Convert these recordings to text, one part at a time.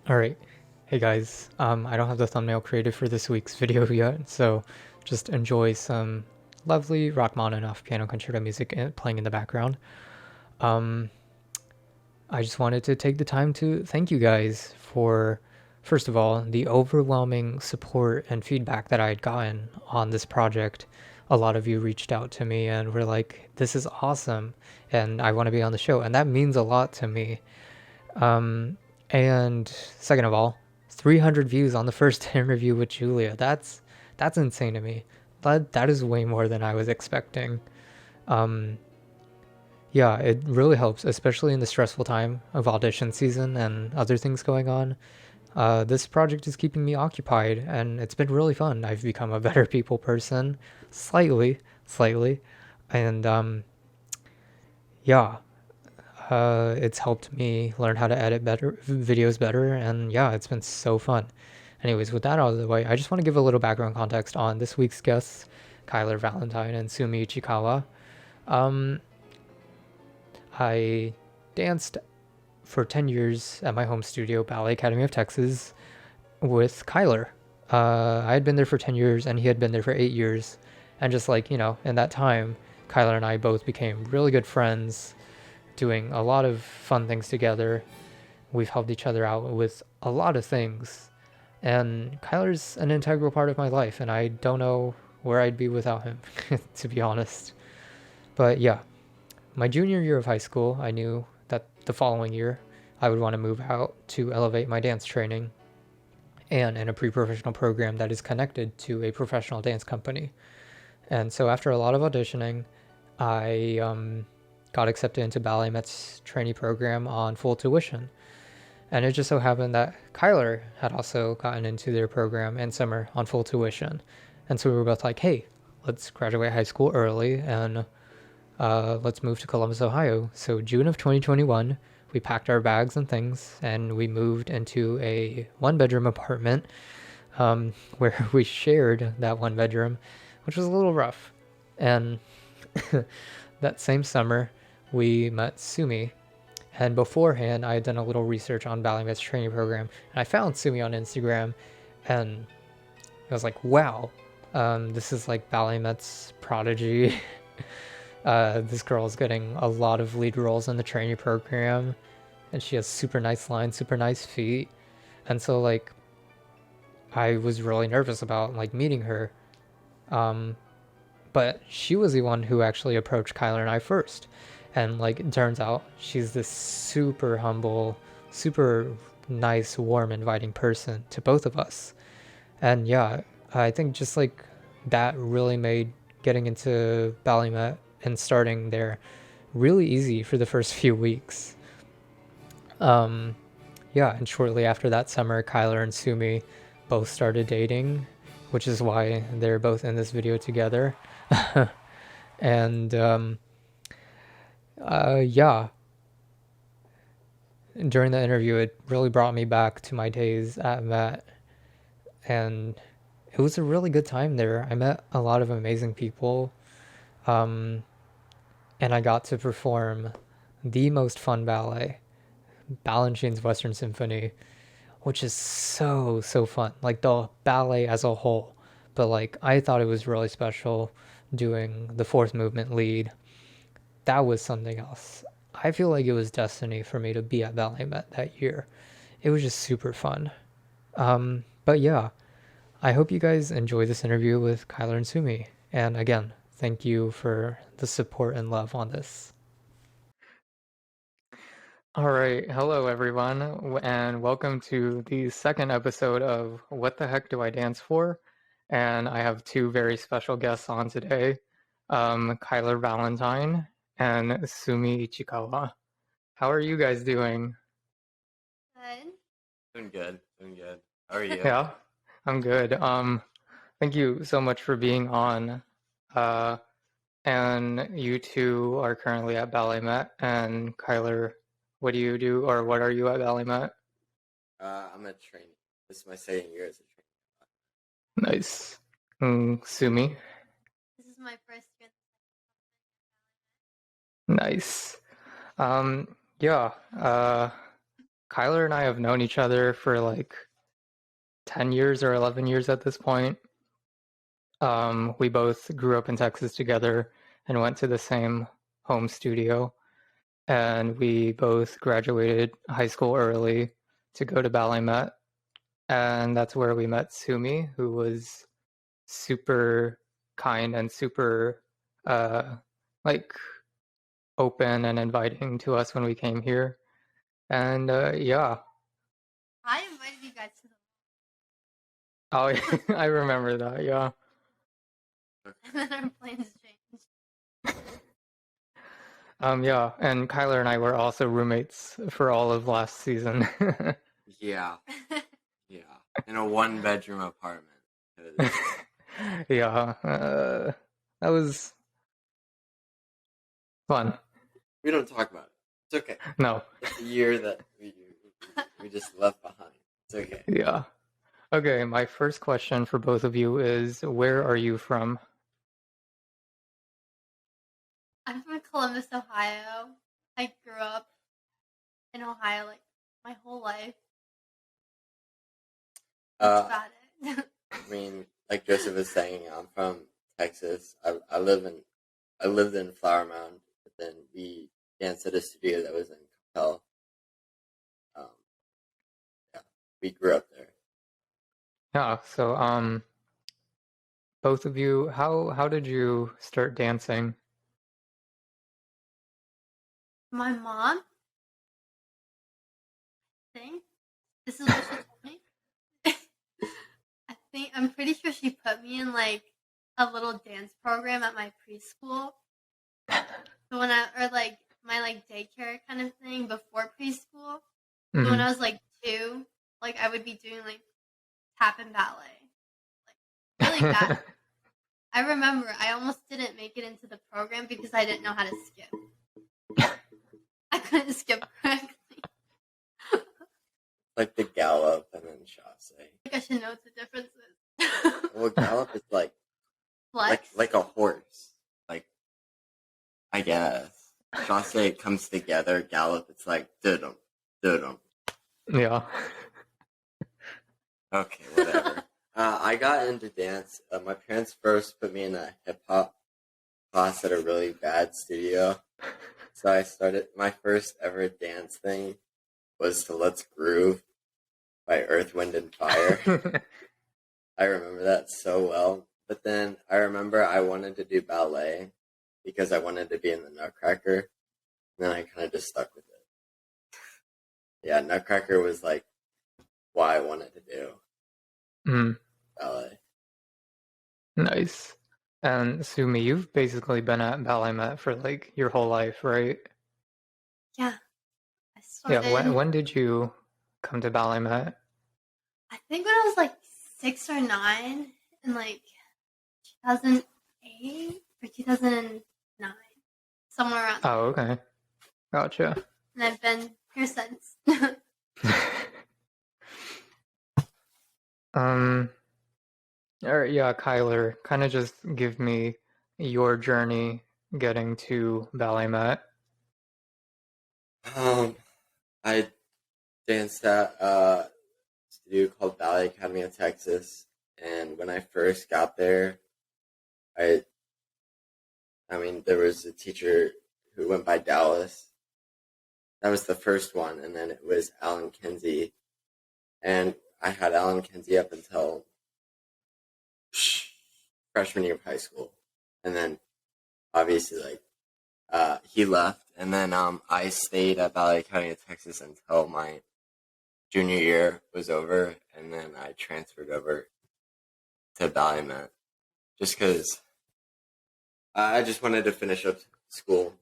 All right. Hey guys, I don't have the thumbnail created for this week's video yet, so just enjoy some lovely Rachmaninoff piano concerto music playing in the background. Um, I just wanted to take the time to thank you guys for, first of all, the overwhelming support and feedback that I had gotten on this project. A lot of you reached out to me and were like, "This is awesome," and I want to be on the show, and that means a lot to me. Um, and second of all, 300 views on the first interview with Julia. That's insane to me. That is way more than I was expecting. Um, yeah, it really helps, especially in the stressful time of audition season and other things going on. This project is keeping me occupied, and it's been really fun. I've become a better people person, slightly, and yeah, it's helped me learn how to edit better videos better, and yeah, it's been so fun. Anyways, with that out of the way, I just want to give a little background context on this week's guests, Kyler, Valentine, and Sumi Ichikawa. Um, I danced for 10 years at my home studio, Ballet Academy of Texas, with Kyler. I had been there for 10 years, and he had been there for 8 years. And just like, in that time, Kyler and I both became really good friends, doing a lot of fun things together. We've helped each other out with a lot of things. And Kyler's an integral part of my life, and I don't know where I'd be without him, to be honest. But yeah, my junior year of high school, I knew that the following year I would want to move out to elevate my dance training and in a pre professional program that is connected to a professional dance company. And so after a lot of auditioning, I got accepted into BalletMet's trainee program on full tuition. And it just so happened that Kyler had also gotten into their program in summer on full tuition. And so we were both like, hey, let's graduate high school early and let's move to Columbus, Ohio. So June of 2021, we packed our bags and things and we moved into a one-bedroom apartment where we shared that one bedroom, which was a little rough. And that same summer, we met Sumi. And beforehand, I had done a little research on BalletMet's training program, and I found Sumi on Instagram, and I was like, wow, this is like BalletMet's prodigy. This girl is getting a lot of lead roles in the training program, and she has super nice lines, super nice feet. And so, like, I was really nervous about, like, meeting her. Um, but she was the one who actually approached Kyler and I first. And like it turns out, she's this super humble, super nice, warm, inviting person to both of us. And yeah, I think just like that really made getting into BalletMet and starting there really easy for the first few weeks. Um, yeah, and shortly after that summer, Kyler and Sumi both started dating, which is why they're both in this video together. And yeah, during the interview, it really brought me back to my days at Met, and it was a really good time there. I met a lot of amazing people, um, and I got to perform the most fun ballet, Balanchine's Western Symphony, which is so fun. Like the ballet as a whole, but like I thought it was really special doing the fourth movement lead. That was something else. I feel like it was destiny for me to be at BalletMet that year. It was just super fun. But yeah, I hope you guys enjoy this interview with Kyler and Sumi. And again, thank you for the support and love on this. All right, hello everyone, and welcome to the second episode of What the Heck Do I Dance For? And I have two very special guests on today, Kyler Valentine and Sumi Ichikawa. How are you guys doing? Good. Doing good, doing good. How are you? Yeah, I'm good. Thank you so much for being on. Uh, and you two are currently at BalletMet. And Kyler, what do you do, or what are you at BalletMet? I'm a trainee. This is my second year as a Nice. Sumi, This is my first year. nice. Yeah. Kyler and I have known each other for like 10 years or 11 years at this point. We both grew up in Texas together and went to the same home studio. And we both graduated high school early to go to BalletMet. And that's where we met Sumi, who was super kind and super like open and inviting to us when we came here. And yeah. I invited you guys to Oh, I remember that, yeah. and then our plans changed. Yeah, and Kyler and I were also roommates for all of last season. Yeah, yeah. In a one-bedroom apartment. 'Cause Yeah, that was fun. we don't talk about it. It's okay. No, It's a year that we just left behind. It's okay. yeah. Okay, my first question for both of you is, where are you from? I'm from Columbus, Ohio. I grew up in Ohio like my whole life. That's about it. I mean, like Joseph was saying, I'm from Texas. I lived in Flower Mound, but then we danced at a studio that was in Capel. Yeah, we grew up there. Yeah, so both of you, how did you start dancing? My mom, I think, this is what she told me. I'm pretty sure she put me in like a little dance program at my preschool. So or like my like daycare kind of thing before preschool. So when I was like 2, like I would be doing like tap and ballet. Like really bad. I remember I almost didn't make it into the program because I didn't know how to skip. I couldn't skip correctly. Like the gallop and then chasse. I think I should know what the difference is. Well, gallop is like Flex? like a horse. Like, I guess. Chasse comes together. Gallop, it's like dudum, dudum. Yeah. Okay, whatever. I got into dance. My parents first put me in a hip hop class at a really bad studio. So I started, my first ever dance thing was to Let's Groove by Earth, Wind, and Fire. I remember that so well. But then I remember I wanted to do ballet because I wanted to be in the Nutcracker. And then I kind of just stuck with it. Yeah, Nutcracker was like what I wanted to do. Ballet. Nice. And Sumi, you've basically been at BalletMet for like your whole life, right? Yeah. I started. Yeah, when did you come to BalletMet? I think when I was like 6 or 9 in like 2008 or 2009. Somewhere around there. Oh, okay. Gotcha. And I've been here since. All right, yeah, Kyler, kind of just give me your journey getting to BalletMet. I danced at a studio called Ballet Academy of Texas, and when I first got there, I mean, there was a teacher who went by Dallas. That was the first one, and then it was Alan Kinsey, and I had Alan Kinsey up until freshman year of high school, and then obviously like he left, and then I stayed at Ballet Academy of Texas until my junior year was over, and then I transferred over to BalletMet just because I just wanted to finish up school,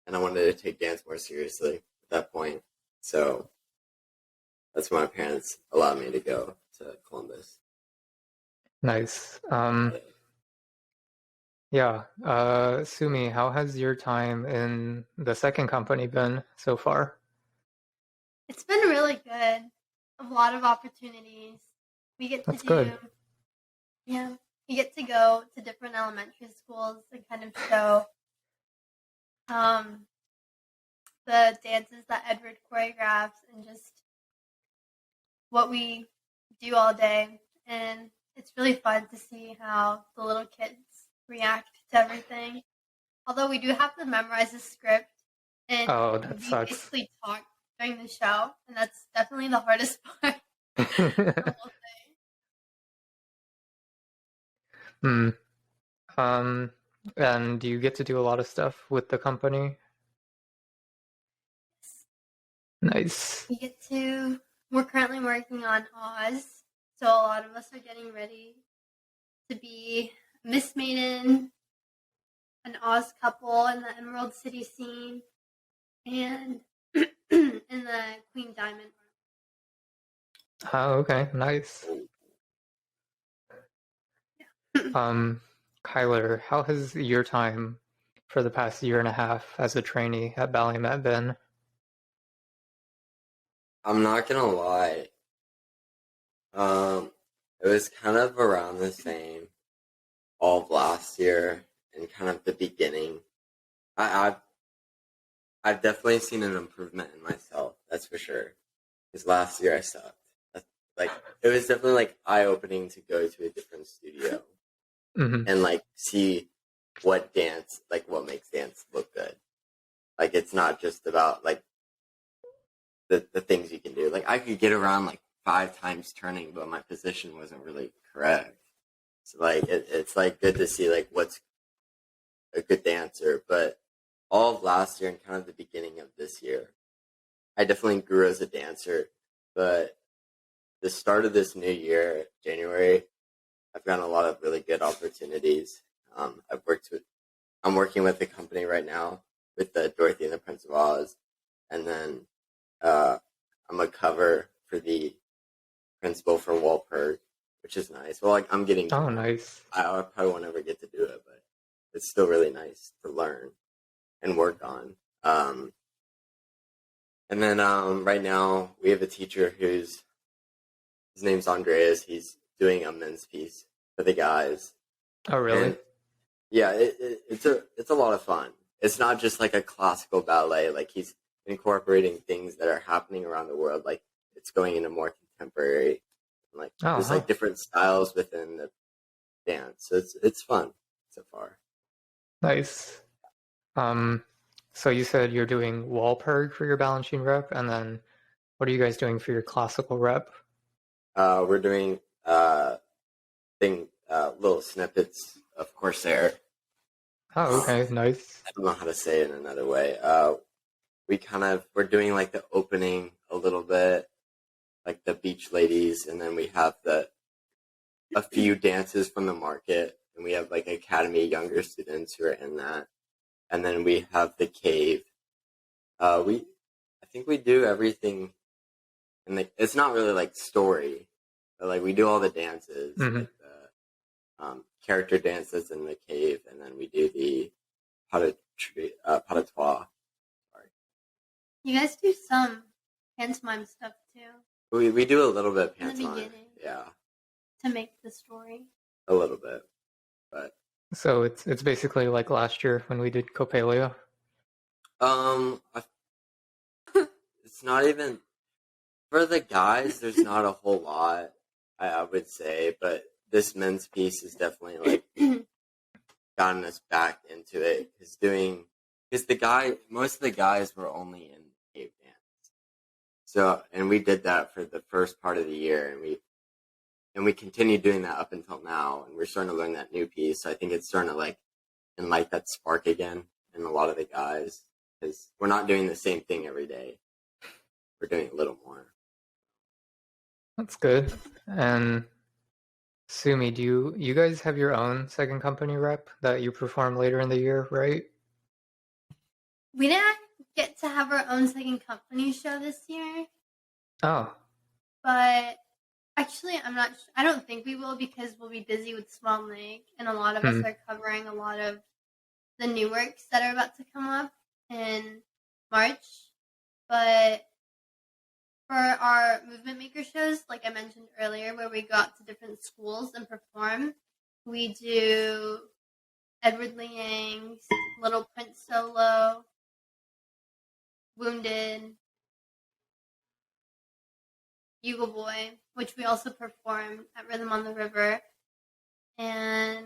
and I wanted to take dance more seriously at that point. So that's why my parents allowed me to go to Columbus. Nice. Yeah. Sumi, how has your time in the second company been so far? It's been really good. A lot of opportunities. We get to That's good. Yeah. We get to go to different elementary schools and kind of show the dances that Edward choreographs and just what we do all day, and it's really fun to see how the little kids react to everything. Although we do have to memorize the script, and Oh, that we sucks. basically talk during the show, and that's definitely the hardest part of the whole Hmm. And do you get to do a lot of stuff with the company? Nice. We're currently working on Oz, so a lot of us are getting ready to be Miss Maiden, an Oz couple in the Emerald City scene, and in the Queen Diamond room. Oh, okay, nice. Kyler, how has your time for the past year and a half as a trainee at BalletMet been? I'm not gonna lie. It was kind of around the same all of last year and kind of the beginning. I've definitely seen an improvement in myself. That's for sure. Because last year I sucked. Like it was definitely like eye opening to go to a different studio and like see what makes dance look good. Like it's not just about like the things you can do. Like I could get around like 5 times turning, but my position wasn't really correct. So like it's like good to see like what's a good dancer. But all of last year and kind of the beginning of this year, I definitely grew as a dancer. But the start of this new year, January, I've gotten a lot of really good opportunities. I'm working with a company right now with Dorothy and the Prince of Oz, and then I'm a cover for the principal for Walpurg, which is nice. Well, like I'm getting. Oh, nice. I probably won't ever get to do it, but it's still really nice to learn and work on. And then right now we have a teacher his name's Andreas. He's doing a men's piece for the guys. Oh, really? And yeah, it's a lot of fun. It's not just like a classical ballet. Like he's incorporating things that are happening around the world. Like it's going into more contemporary. Like there's like different styles within the dance. So it's fun so far. Nice. So you said you're doing Walpurg for your Balanchine rep, and then what are you guys doing for your classical rep? We're doing little snippets of Corsair. Oh, okay, nice. I don't know how to say it in another way. We're doing like the opening a little bit, like the Beach Ladies, and then we have a few dances from the market, and we have like Academy younger students who are in that, and then we have the Cave. I think we do everything, and it's not really like story, but like we do all the dances, like the character dances in the Cave, and then we do the patois. Sorry. You guys do some pantomime stuff too. We do a little bit of in the pantomime, beginning, yeah, to make the story. a little bit, but So it's basically like last year when we did Coppelia. It's not even for the guys. There's not a whole lot, I would say, but this men's piece is definitely like gotten us back into it. Most of the guys were only in cave dance, so and we did that for the first part of the year, and we continued doing that up until now, and we're starting to learn that new piece. So I think it's starting to like light that spark again in a lot of the guys because we're not doing the same thing every day. We're doing a little more. That's good. And Sumi, do you guys have your own second company rep that you perform later in the year, right? We didn't get to have our own second company show this year. Oh. But actually, I don't think we will because we'll be busy with Swan Lake, and a lot of us are covering a lot of the new works that are about to come up in March. But for our movement maker shows, like I mentioned earlier, where we go out to different schools and perform, we do Edward Liang's Little Prince solo, Wounded, Bugle Boy, which we also performed at Rhythm on the River, and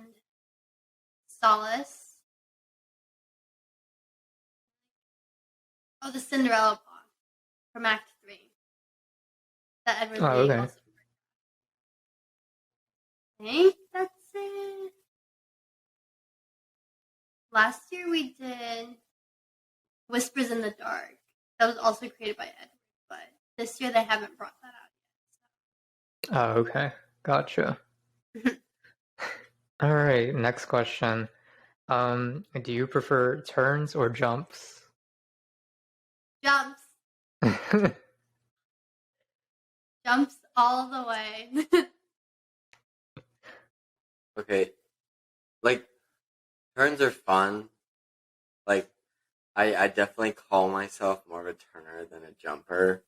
Solace. Oh, the Cinderella Paw from Act 3 that Edward Oh, Lee okay. also. I think that's it. Last year we did Whispers in the Dark. That was also created by Edward, but this year they haven't brought that out Oh, okay. Gotcha. yet. All right, next question. Do you prefer turns or jumps? Jumps. Jumps all the way. Okay, like turns are fun. Like I definitely call myself more of a turner than a jumper.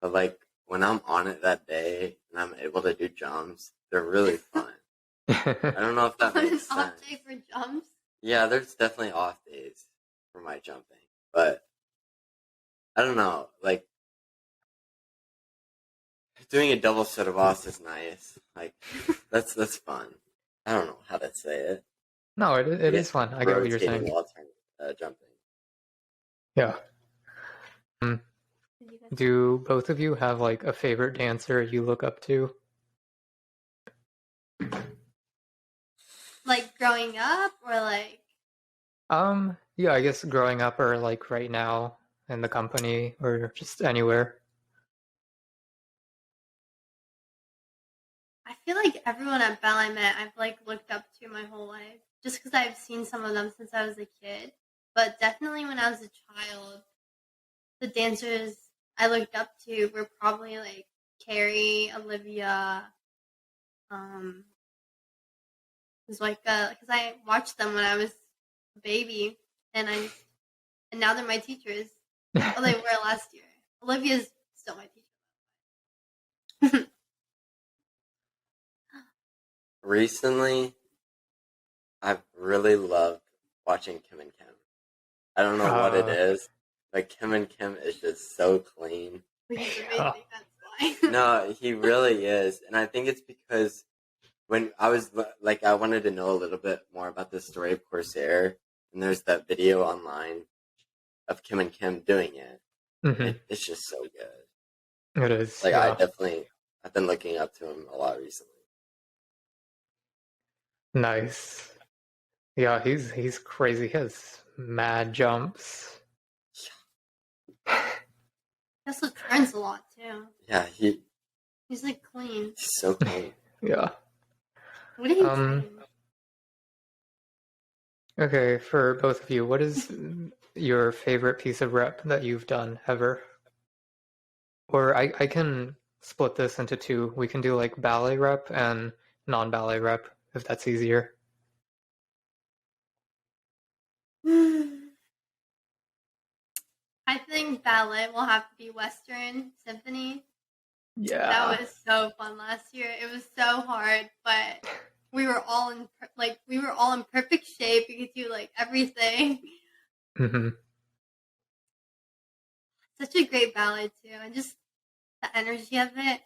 But like when I'm on it that day and I'm able to do jumps, they're really fun. I don't know if that On an makes off sense. day for jumps. Yeah, there's definitely off days for my jumping, but I don't know. Like doing a double soda boss is nice. Like that's fun. I don't know how to say it. No, it Yeah, is fun. I get what you're rotating saying. while jumping. Yeah. Do both of you have like a favorite dancer you look up to? Like growing up or like. Yeah, I guess growing up or like right now in the company or just anywhere. I feel like everyone at BalletMet I've like looked up to my whole life, just because I've seen some of them since I was a kid. But definitely when I was a child, the dancers I looked up to were probably like Carrie, Olivia. It was like because I watched them when I was a baby, and now they're my teachers. Oh, they were last year. Olivia's still my teacher. Recently, I've really loved watching Kim and Kim. I don't know what it is, but Kim and Kim is just so clean. He's amazing. That's why. No, he really is, and I think it's because when I was like, I wanted to know a little bit more about the story of Corsair, and there's that video online of Kim and Kim doing it. It's just so good. It is. Like Yeah. I've been looking up to him a lot recently. Nice. Yeah, he's crazy. He has mad jumps. He also turns a lot too. Yeah, He's like clean. he's so clean. Yeah. What do you train? Okay, for both of you, what is your favorite piece of rep that you've done ever? Or I can split this into two. We can do like ballet rep and non-ballet rep if that's easier. I think ballet will have to be Western Symphony. Yeah. That was so fun last year. It was so hard, but we were all in perfect shape. We could do like everything. Such a great ballet too, and just the energy of it,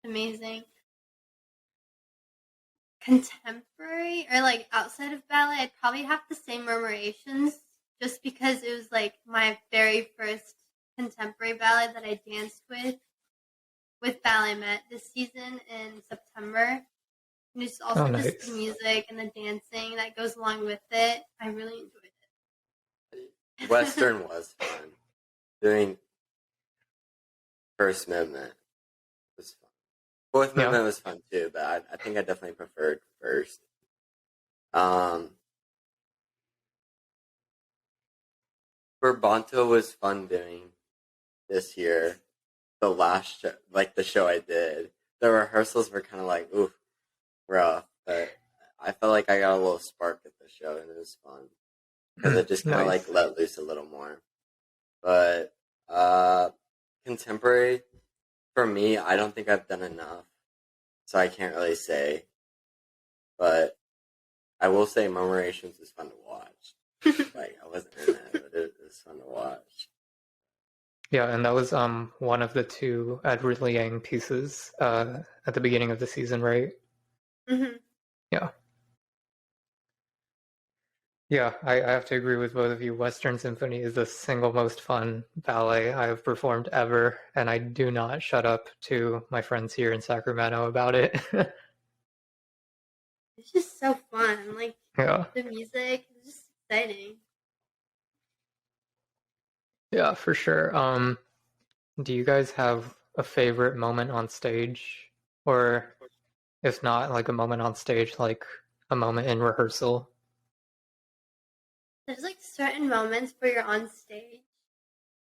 amazing. Contemporary or like outside of ballet, I'd probably have to say Murmurations, just because it was like my very first contemporary ballet that I danced with BalletMet this season in September. And it's also just the music and the dancing that goes along with it. I really enjoyed it. Western was fun. Doing first movement was fun. Fourth movement was fun too, but I think I definitely preferred first. For Bonto was fun doing this year. The last show, like the show I did, the rehearsals were kind of like, oof, rough, but I felt like I got a little spark at the show and it was fun. Because it just kind of like let loose a little more. But contemporary, for me, I don't think I've done enough. So I can't really say. But I will say Murmurations was fun to watch. Like, I wasn't in that, but it was fun to watch. Yeah, and that was one of the two Edward Liang pieces at the beginning of the season, right? Mm-hmm. Yeah. Yeah, I have to agree with both of you. Western Symphony is the single most fun ballet I have performed ever, and I do not shut up to my friends here in Sacramento about it. It's just so fun. Like Yeah. the music is just exciting. Yeah, for sure. Do you guys have a favorite moment on stage? Or if not like a moment on stage, like a moment in rehearsal? There's like certain moments where you're on stage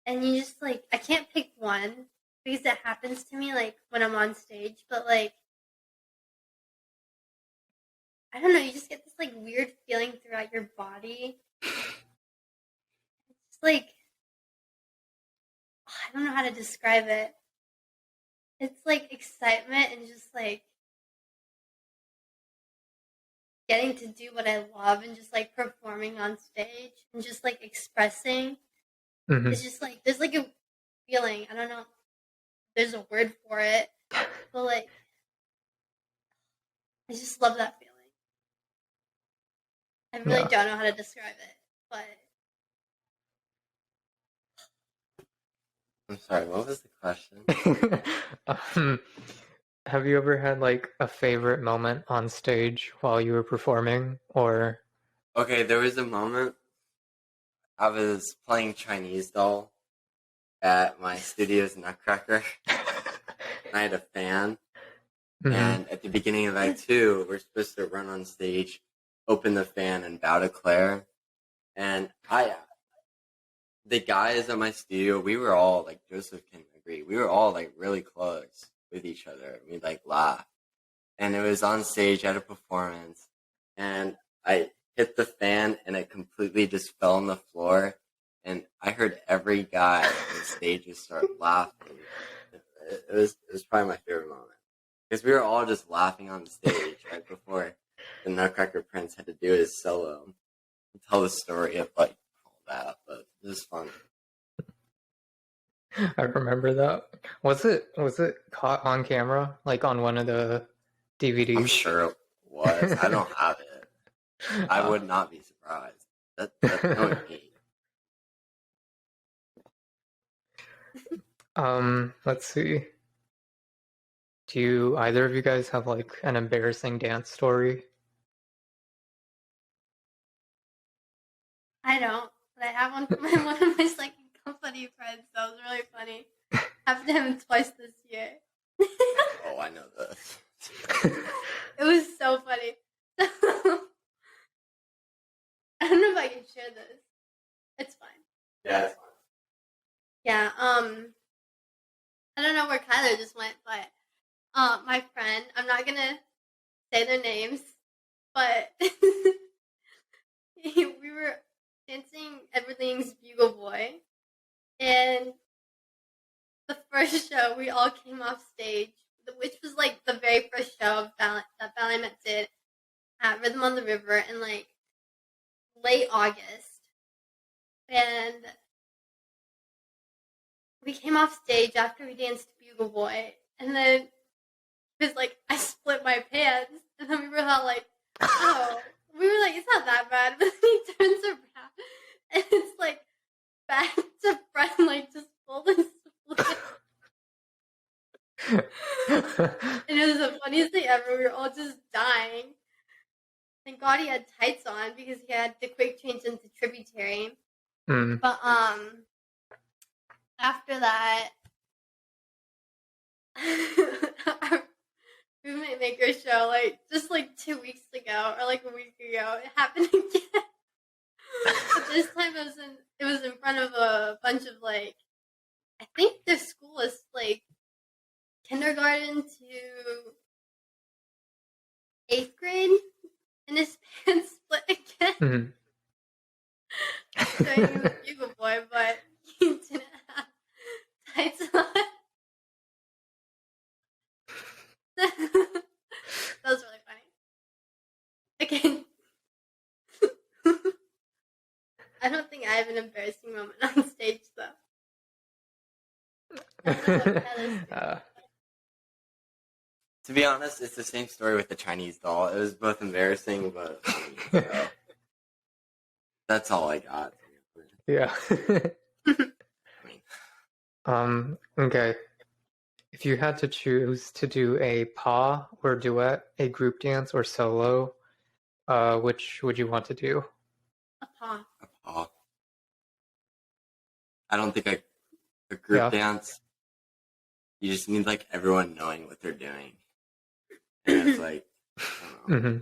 and you just like I can't pick one because it happens to me like when I'm on stage, but like I don't know, you just get this like weird feeling throughout your body. It's like I don't know how to describe it. It's like excitement and just like getting to do what I love and just like performing on stage and just like expressing. Hmm. It's just like there's like a feeling. I don't know. There's a word for it, but like I just love that feeling. I really Yeah. don't know how to describe it, but I'm sorry, what was the question? um, have you ever had like a favorite moment on stage while you were performing, or? Okay, there was a moment I was playing Chinese doll at my studio's Nutcracker, and I had a fan. Hmm. And at the beginning of Act 2, we're supposed to run on stage, open the fan, and bow to Claire. And the guys at my studio, we were all like Joseph can agree, we were all like really close with each other. We like laugh, and it was on stage at a performance, and I hit the fan, and it completely just fell on the floor, and I heard every guy on stage just start laughing. It was probably my favorite moment because we were all just laughing on stage right before the Nutcracker Prince had to do his solo and tell the story of like all that, but it was fun. I remember that. Was it caught on camera, like on one of the I'm DVDs? sure it was. I don't have it. I Uh, would not be surprised. That knowing me. let's see. Do you either of you guys have like an embarrassing dance story? I don't. But I have one for one of my second company friends. That was really funny. Happened to him twice this year. Oh, I know this. It was so funny. I don't know if I can share this. It's fine. Yeah, it's Yeah. I don't know where Kyler just went, but my friend. I'm not gonna say their names, but we were dancing Edward Lee's Bugle Boy, and the first show we all came off stage, which was like the very first show of that BalletMet did at Rhythm on the River in like late August, and we came off stage after we danced Bugle Boy, and then it was like I split my pants, and then we were all like, "Oh," we were like, "It's not that bad," but then he turns around, and it's like back to front, like just full and split. And it was the funniest thing ever. We were all just dying. Thank God he had tights on because he had to quick change into tributary. Mm. But after that, our roommate maker show, like just like 2 weeks ago or like a week ago, it happened again. But this time it was in front of a bunch of like I think the school is like kindergarten to 8th grade, and his pants split again. Mm. So he was a Bugle Boy, but he didn't have tights on. That was really funny. Okay. I don't think I have an embarrassing moment on stage though. To be honest, it's the same story with the Chinese doll. It was both embarrassing but funny. So that's all I got. Yeah. Okay. If you had to choose to do a pas or duet, a group dance or solo, which would you want to do? A paw. A paw. I don't think a group dance. You just need like everyone knowing what they're doing, and it's like I don't know.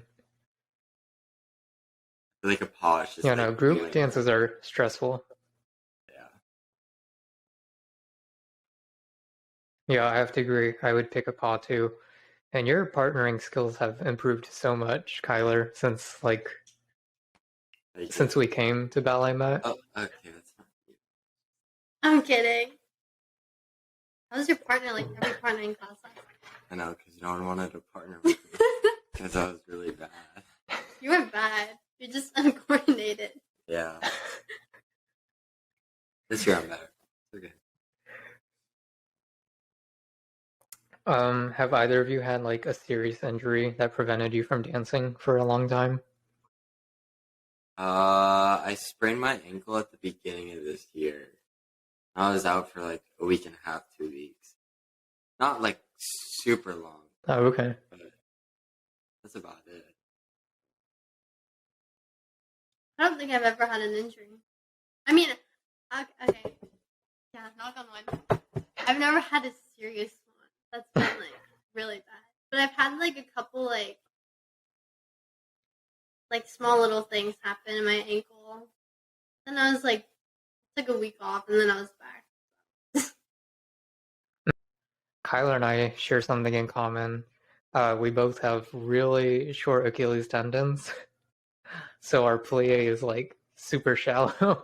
Like a paw is just no, group dances are stressful. Yeah, I have to agree. I would pick a paw too. And your partnering skills have improved so much, Kyler, since since we came to BalletMet. Oh, okay, that's not cute. I'm kidding. How was your partner like every partnering class? I know, because no one wanted to partner with me because I was really bad. You were bad. You're just uncoordinated. Yeah. This year I'm better. It's okay. Have either of you had like a serious injury that prevented you from dancing for a long time? I sprained my ankle at the beginning of this year. I was out for like a week and a half, 2 weeks. Not like super long. Oh, okay. But that's about it. I don't think I've ever had an injury. I mean, okay. Yeah, knock on wood. I've never had a serious one. That's been like really bad. But I've had like a couple like small little things happen in my ankle. Then I was like, took a week off and then I was back. Kyler and I share something in common. We both have really short Achilles tendons. So our plie is like super shallow.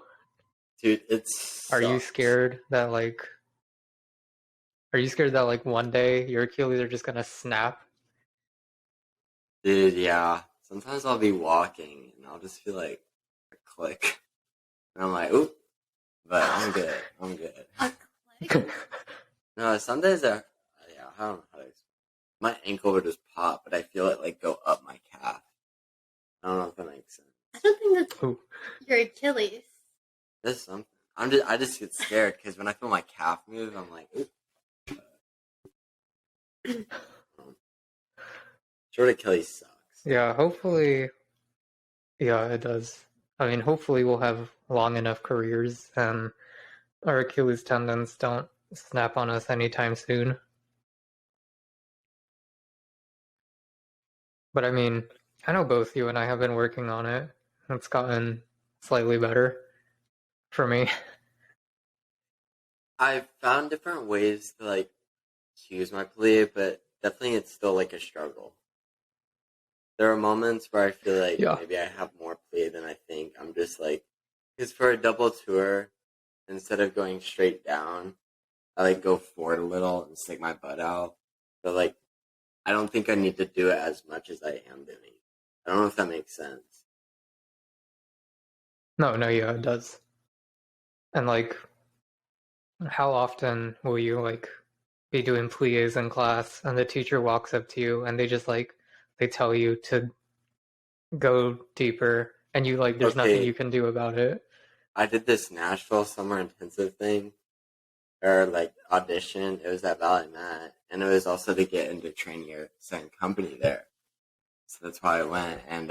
Dude, it's. Are you scared that like one day your Achilles are just gonna snap? Dude, yeah. Sometimes I'll be walking and I'll just feel like a click. And I'm like, oop. But I'm good. I'm good. A click? No, some days I don't know how to explain. My ankle would just pop, but I feel it like go up my calf. I don't know if that makes sense. I don't think that's your Achilles. That's something. I just get scared because when I feel my calf move, I'm like, oop. Short Achilles sucks. Yeah, hopefully. Yeah, it does. I mean, hopefully we'll have long enough careers and our Achilles tendons don't snap on us anytime soon. But I mean, I know both you and I have been working on it. It's gotten slightly better for me. I've found different ways to like use my plie, but definitely it's still like a struggle. There are moments where I feel like maybe I have more plie than I think. I'm just like, because for a double tour, instead of going straight down, I like go forward a little and stick my butt out. So like, I don't think I need to do it as much as I am doing. I don't know if that makes sense. No, yeah, it does. And like, how often will you like be doing plies in class and the teacher walks up to you and they just like they tell you to go deeper and you like there's nothing you can do about it? I did this Nashville summer intensive thing or like audition. It was at BalletMet, and it was also to get into Trainee second company there. So that's why I went. And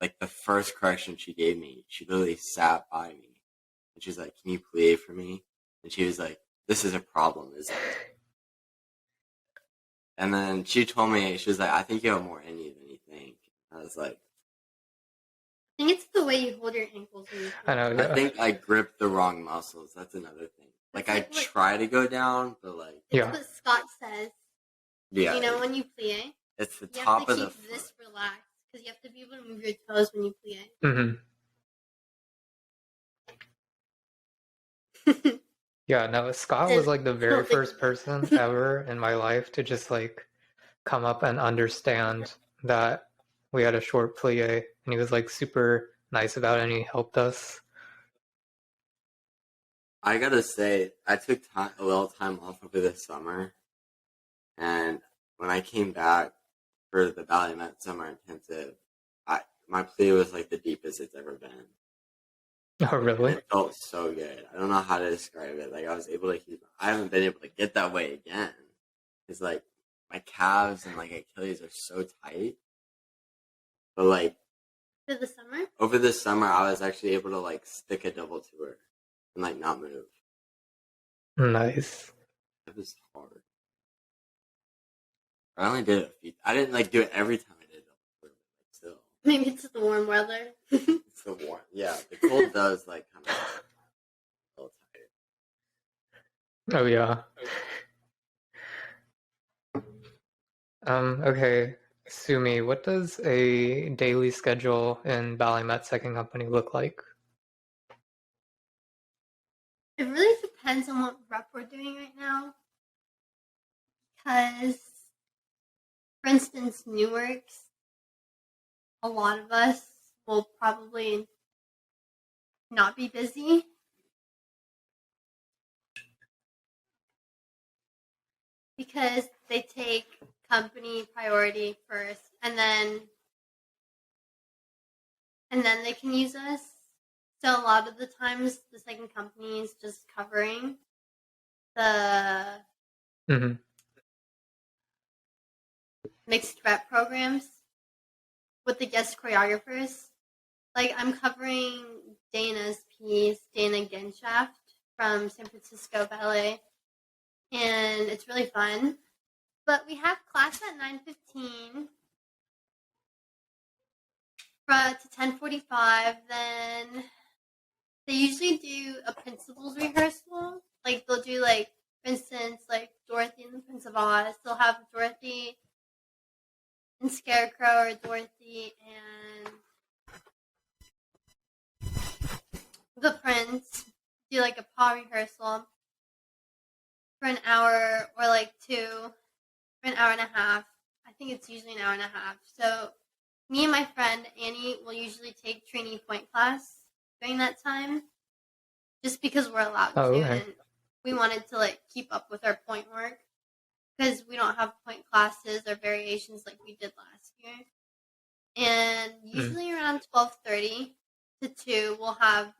like the first correction she gave me, she literally sat by me and she's like, "Can you plie for me?" And she was like, "This is a problem, isn't it?" And then she told me, she was like, "I think you have more in you than you think." I was like, I think it's the way you hold your ankles. I know. Yeah. I think I gripped the wrong muscles. That's another thing. Like I try to go down, but like it's what Scott says. Yeah, you know when you plie, it's the top of the. You have to keep this relaxed because you have to be able to move your toes when you plie. Mm-hmm. Yeah, no, Scott was like the very first person ever in my life to just like come up and understand that we had a short plie, and he was like super nice about it and he helped us. I gotta say, I took a little time off over the summer, and when I came back for the BalletMet summer intensive, my play was like the deepest it's ever been. Oh, And really? it felt so good. I don't know how to describe it. Like I was able to I haven't been able to get that way again. It's like my calves and like Achilles are so tight. But like For the summer? over the summer, I was actually able to like stick a double tour and like not move. Nice. It was hard. I only did it a few. I didn't like do it every time I did a double tour, but like still. Maybe it's the warm weather. It's the warm. Yeah, the cold does like kind of a little tired. Oh, yeah. Okay. Sumi, what does a daily schedule in BalletMet second company look like? It really depends on what rep we're doing right now. Because, for instance, Newark's, a lot of us will probably not be busy. Because they take company priority first, and then they can use us. So a lot of the times, the second company is just covering the mixed rep programs with the guest choreographers. Like I'm covering Dana's piece, Dana Genshaft from San Francisco Ballet, and it's really fun. But we have class at 9:15 to 10:45. Then they usually do a principals rehearsal. Like they'll do like, for instance, like Dorothy and the Prince of Oz. They'll have Dorothy and Scarecrow, or Dorothy and the Prince do like a paw rehearsal for an hour or like two, for an hour and a half. I think it's usually an hour and a half. So me and my friend Annie will usually take trainee point class during that time, just because we're allowed to, okay. and we wanted to like keep up with our point work because we don't have point classes or variations like we did last year. And usually around 12:30 to 2, we'll have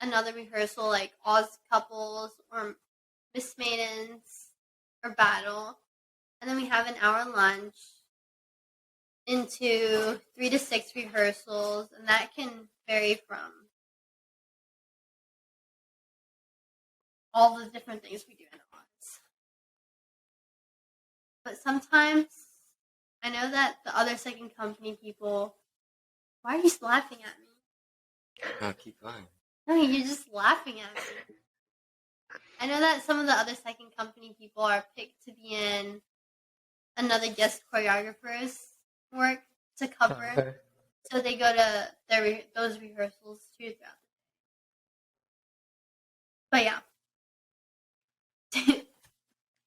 another rehearsal like Oz couples or Miss Maidens or Battle, and then we have an hour lunch into 3 to 6 rehearsals, and that can vary from all the different things we do in Oz. But sometimes I know that the other second company people, why are you laughing at me? Oh, keep going. No, you're just laughing at me. I know that some of the other second company people are picked to be in another guest choreographer's work to cover. Okay. So they go to those rehearsals too throughout the day. But yeah.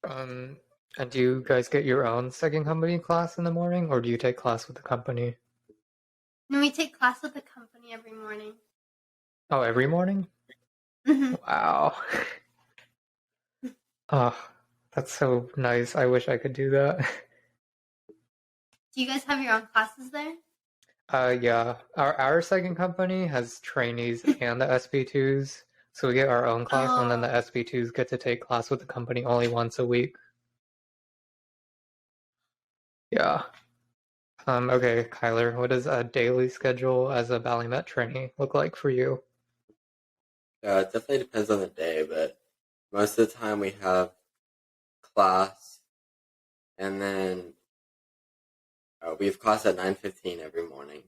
And do you guys get your own second company class in the morning, or do you take class with the company? No, we take class with the company every morning. Oh, every morning? Mm-hmm. Wow. Oh, that's so nice. I wish I could do that. Do you guys have your own classes there? Yeah. Our second company has trainees and the SB2s, so we get our own class, and then the SB2s get to take class with the company only once a week. Yeah. Okay, Kyler, what does a daily schedule as a BalletMet trainee look like for you? It definitely depends on the day, but most of the time we have class, and then we have class at 9:15 every morning,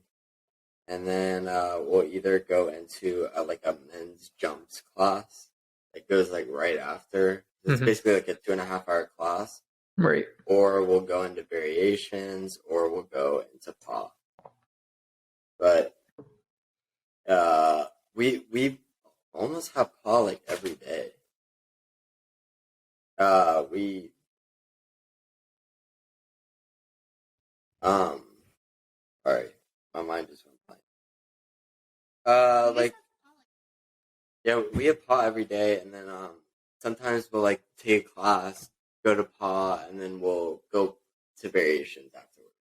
and then we'll either go into like a men's jumps class that goes like right after. It's basically like a 2.5 hour class, Right. or we'll go into variations, or we'll go into paw. But we almost have paw like every day. We sorry, my mind just went blank. Like Yeah, we have paw every day, and then sometimes we'll like take a class, go to paw, and then we'll go to variations afterwards.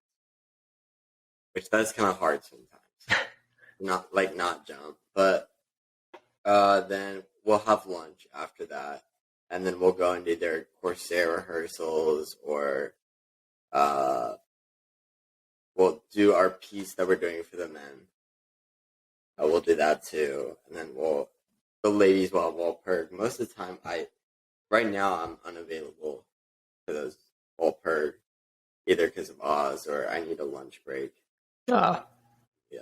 Which that's kind of hard sometimes. not jump, but then we'll have lunch after that, and then we'll go and do their corset rehearsals, or we'll do our piece that we're doing for the men. We'll do that too, and then the ladies will have Walpurg. Most of the time, right now I'm unavailable for those Walpurg, either because of Oz or I need a lunch break. Ah. Yeah.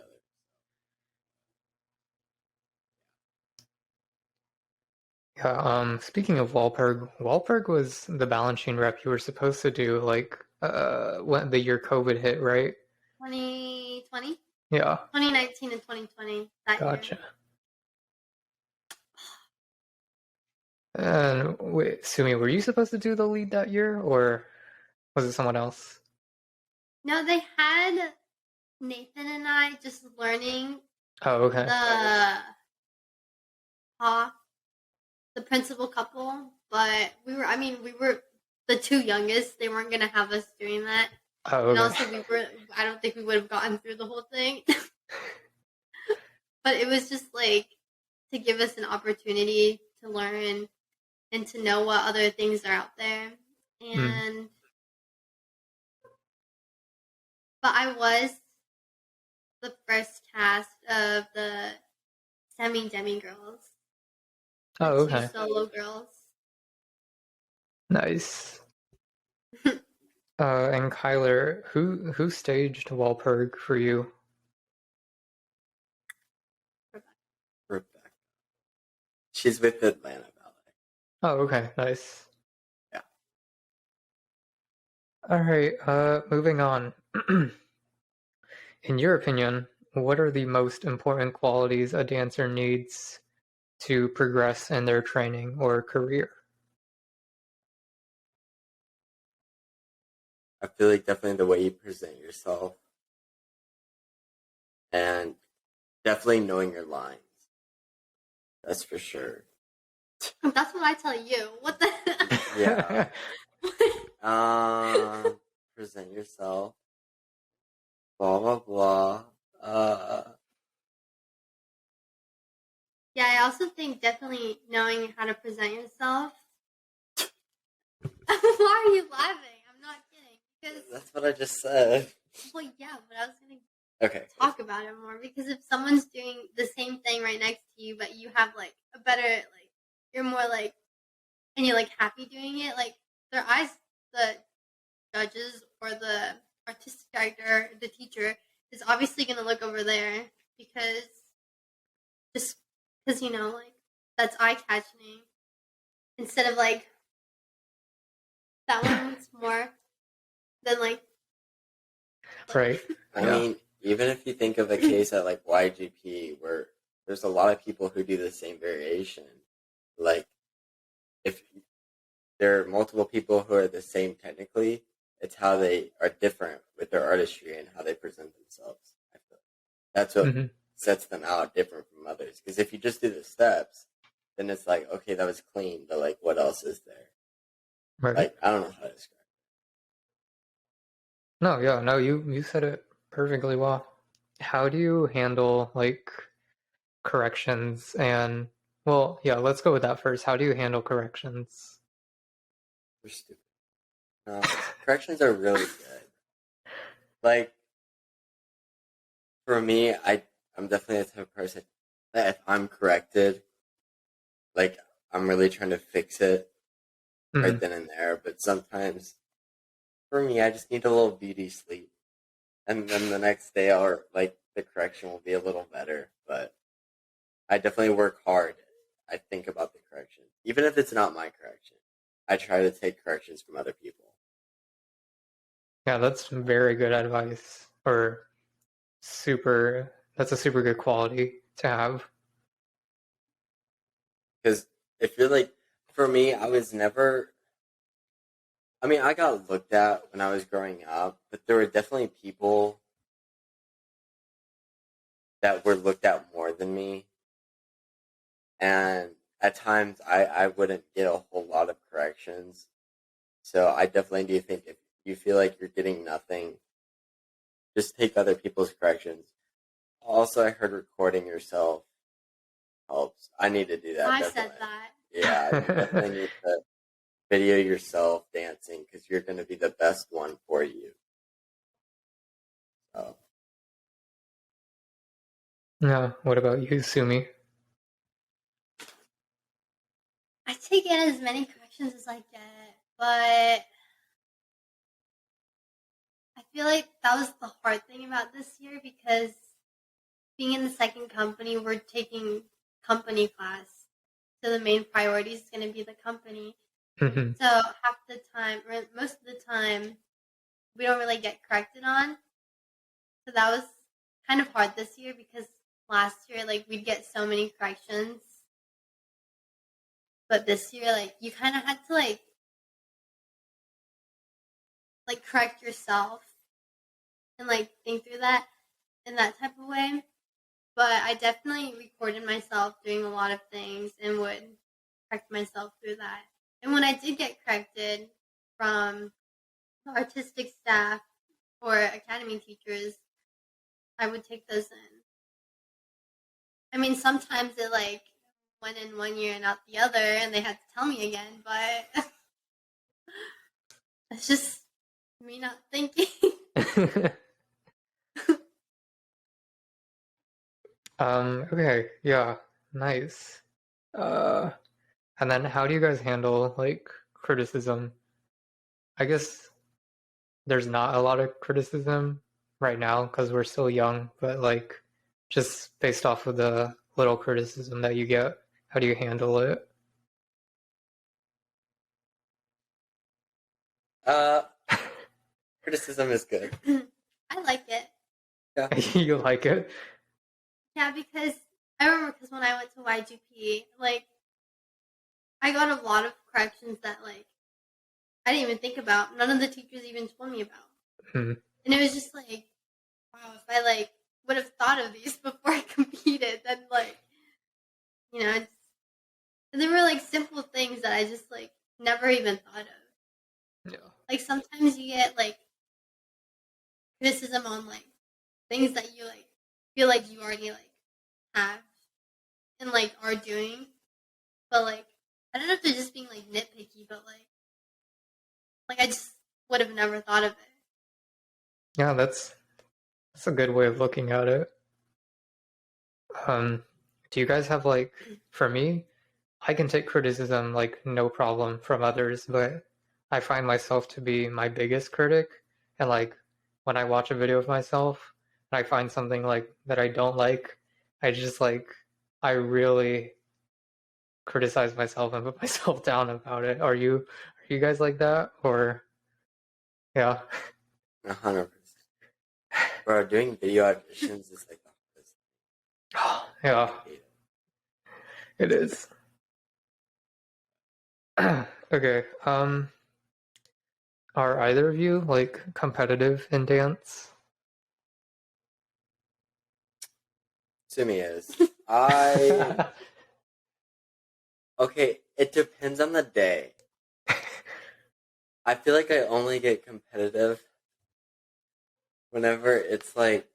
Yeah, speaking of Walpurg was the Balanchine rep you were supposed to do like when the year COVID hit, right? 2020? Yeah. 2019 and 2020 that Gotcha. year. And wait, Sumi, were you supposed to do the lead that year, or was it someone else? No, they had Nathan and I just learning Oh, okay. the principal couple, but we were the two youngest. They weren't gonna have us doing that. Oh, And okay. also I don't think we would have gotten through the whole thing. But it was just like to give us an opportunity to learn and to know what other things are out there. And but I was the first cast of the Demi girls. The Oh, two okay. solo girls. Nice. And Kyler, who staged Walpurg for you? Rebecca. She's with Atlanta Ballet. Oh, okay. Nice. Yeah. All right, moving on. In your opinion, what are the most important qualities a dancer needs to progress in their training or career? I feel like definitely the way you present yourself, and definitely knowing your lines. That's for sure. That's what I tell you. What the? Yeah. Present yourself. Blah blah blah. Yeah, I also think definitely knowing how to present yourself. Why are you laughing? I'm not kidding. Because that's what I just said. Well, yeah, but I was gonna talk about it more, because if someone's doing the same thing right next to you, but you have like a better, like, you're more like, and you're like happy doing it, like their eyes, the judges or the artistic director, the teacher is obviously gonna look over there because like that's eye catching instead of like that one's more than like. Right. I mean, even if you think of a case at like YGP where there's a lot of people who do the same variation, like if there are multiple people who are the same technically, it's how they are different with their artistry and how they present themselves. I feel that's what sets them out different from others. Because if you just do the steps, then it's like, okay, that was clean, but like, what else is there? Right. Like, I don't know how to describe it. No, yeah, no, you said it perfectly well. How do you handle like corrections and, well, yeah, let's go with that first. How do you handle corrections? We're stupid. Corrections are really good. Like, for me, I'm definitely the type of person that if I'm corrected, like, I'm really trying to fix it right then and there. But sometimes, for me, I just need a little beauty sleep. And then the next day, the correction will be a little better. But I definitely work hard. I think about the correction. Even if it's not my correction, I try to take corrections from other people. Yeah, that's very good advice. That's a super good quality to have. Because if you're like, for me, I got looked at when I was growing up, but there were definitely people that were looked at more than me. and at times I wouldn't get a whole lot of corrections. So I definitely do think if you feel like you're getting nothing, just take other people's corrections. Also, I heard recording yourself helps. I need to do that. I definitely. said that. Yeah, you definitely need to video yourself dancing because you're going to be the best one for you. So. Yeah. What about you, Sumi? I take in as many corrections as I get, but I feel like that was the hard thing about this year because being in the second company, we're taking company class. So the main priority is going to be the company. Mm-hmm. So half the time, or most of the time, we don't really get corrected on. So that was kind of hard this year because last year, like, we'd get so many corrections. But this year, like, you kind of had to, like correct yourself and, like, think through that in that type of way. But I definitely recorded myself doing a lot of things and would correct myself through that. And when I did get corrected from the artistic staff or academy teachers, I would take those in. I mean, sometimes it like went in one year and out the other, and they had to tell me again, but it's just me not thinking. Okay, yeah, nice. And then how do you guys handle like criticism? I guess there's not a lot of criticism right now because we're still young, but like just based off of the little criticism that you get, how do you handle it? Criticism is good. I like it. Yeah. You like it? Yeah, because I remember when I went to YGP, like, I got a lot of corrections that, like, I didn't even think about. None of the teachers even told me about. Hmm. And it was just like, wow, if I, like, would have thought of these before I competed, then, like, you know, and they were, like, simple things that I just, like, never even thought of. Yeah. Like, sometimes you get, like, criticism on, like, things that you, like, feel like you already, like, have and, like, are doing. But, like, I don't know if they're just being, like, nitpicky, but, like I just would have never thought of it. Yeah, that's a good way of looking at it. Do you guys have like, for me, I can take criticism like no problem from others, but I find myself to be my biggest critic. And like when I watch a video of myself and I find something like that I don't like, I just like I really criticize myself and put myself down about it. Are you guys like that? Or yeah. 100%. Bro, doing video auditions is like the hardest. Yeah, I hate it is. Okay. Are either of you like competitive in dance? Sumi is. Okay, it depends on the day. I feel like I only get competitive whenever it's like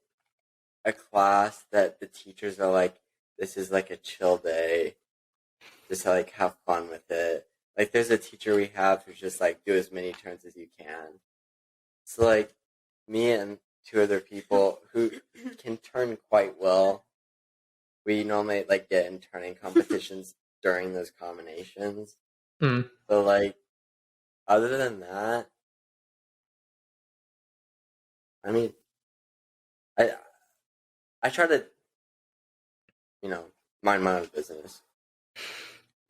a class that the teachers are like, this is like a chill day. Just like have fun with it. Like there's a teacher we have who's just like do as many turns as you can. So like me and two other people who can turn quite well, we normally like get in turning competitions during those combinations. Mm. So like other than that, I mean, I I try to, mind my own business.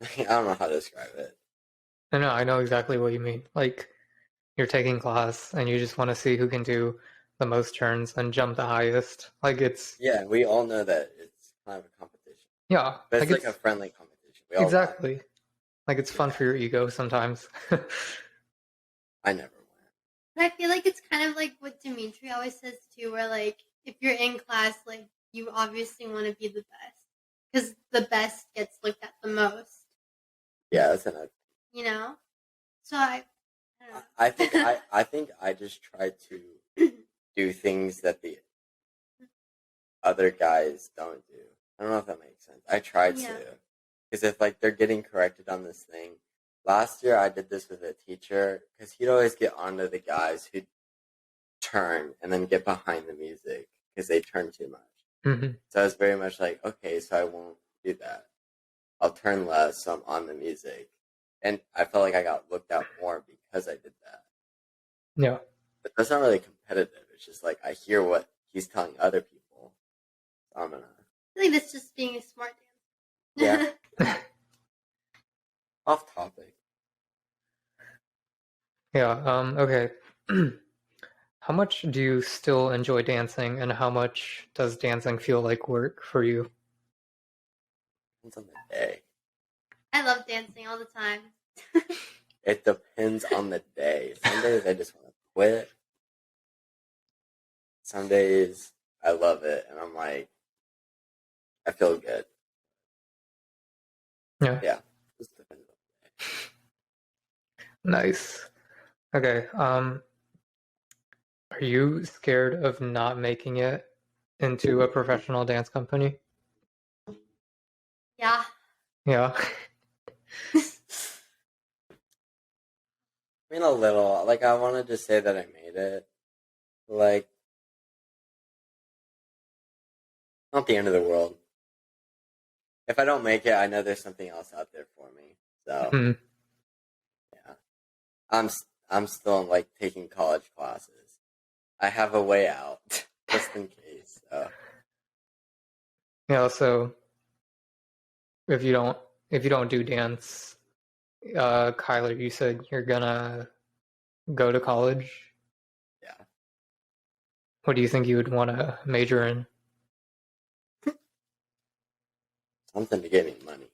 I don't know how to describe it. I know exactly what you mean. Like you're taking class and you just want to see who can do the most turns and jump the highest. Like it's Yeah, we all know that it's kind of a competition, yeah, but like it's like it's a friendly competition. We all laugh. exactly like it's fun for your ego sometimes. I never win. But I feel like it's kind of like what Dimitri always says too, where like if you're in class, like you obviously want to be the best. because the best gets looked at the most. Yeah, that's another. You know, so I don't know. I think I just try to do things that the other guys don't do. I don't know if that makes sense. I try to, because if like they're getting corrected on this thing. Last year I did this with a teacher because he'd always get onto the guys who turn and then get behind the music because they turn too much. Mm-hmm. So I was very much like, okay, so I won't do that. I'll turn less, so I'm on the music. And I felt like I got looked at more because I did that. Yeah. But that's not really competitive. It's just like I hear what he's telling other people. So I'm gonna. I think that's just being a smart dancer. Yeah. Off topic. Yeah. Okay. How much do you still enjoy dancing, and how much does dancing feel like work for you? Depends on the day. I love dancing all the time. It depends on the day. Some days I just want to quit. Some days I love it, and I'm like, I feel good. Yeah. Yeah. Just depends on the day. Nice. Okay. Are you scared of not making it into a professional dance company? Yeah. Yeah. I mean, a little. Like, I wanted to say that I made it. Like, not the end of the world. If I don't make it, I know there's something else out there for me. So, Hmm. yeah. I'm still like taking college classes. I have a way out, just in case. So. Yeah. So if you don't do dance, Kyler, you said you're gonna go to college. Yeah. What do you think you would want to major in? Something to get me money.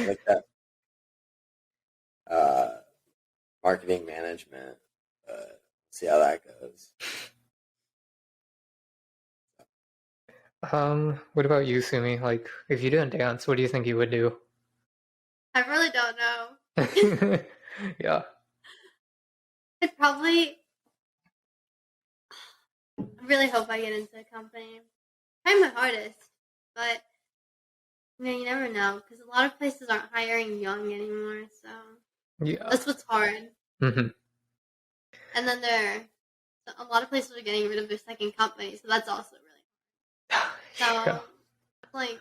Like that. Marketing management. See how that goes. What about you, Sumi? Like, if you didn't dance, what do you think you would do? I really don't know. Yeah. I'd probably. I really hope I get into a company. Try my hardest, but you never know because a lot of places aren't hiring young anymore. So Yeah. that's what's hard. Mm-hmm. And then a lot of places are getting rid of their second company, so that's also really hard. So Yeah. like,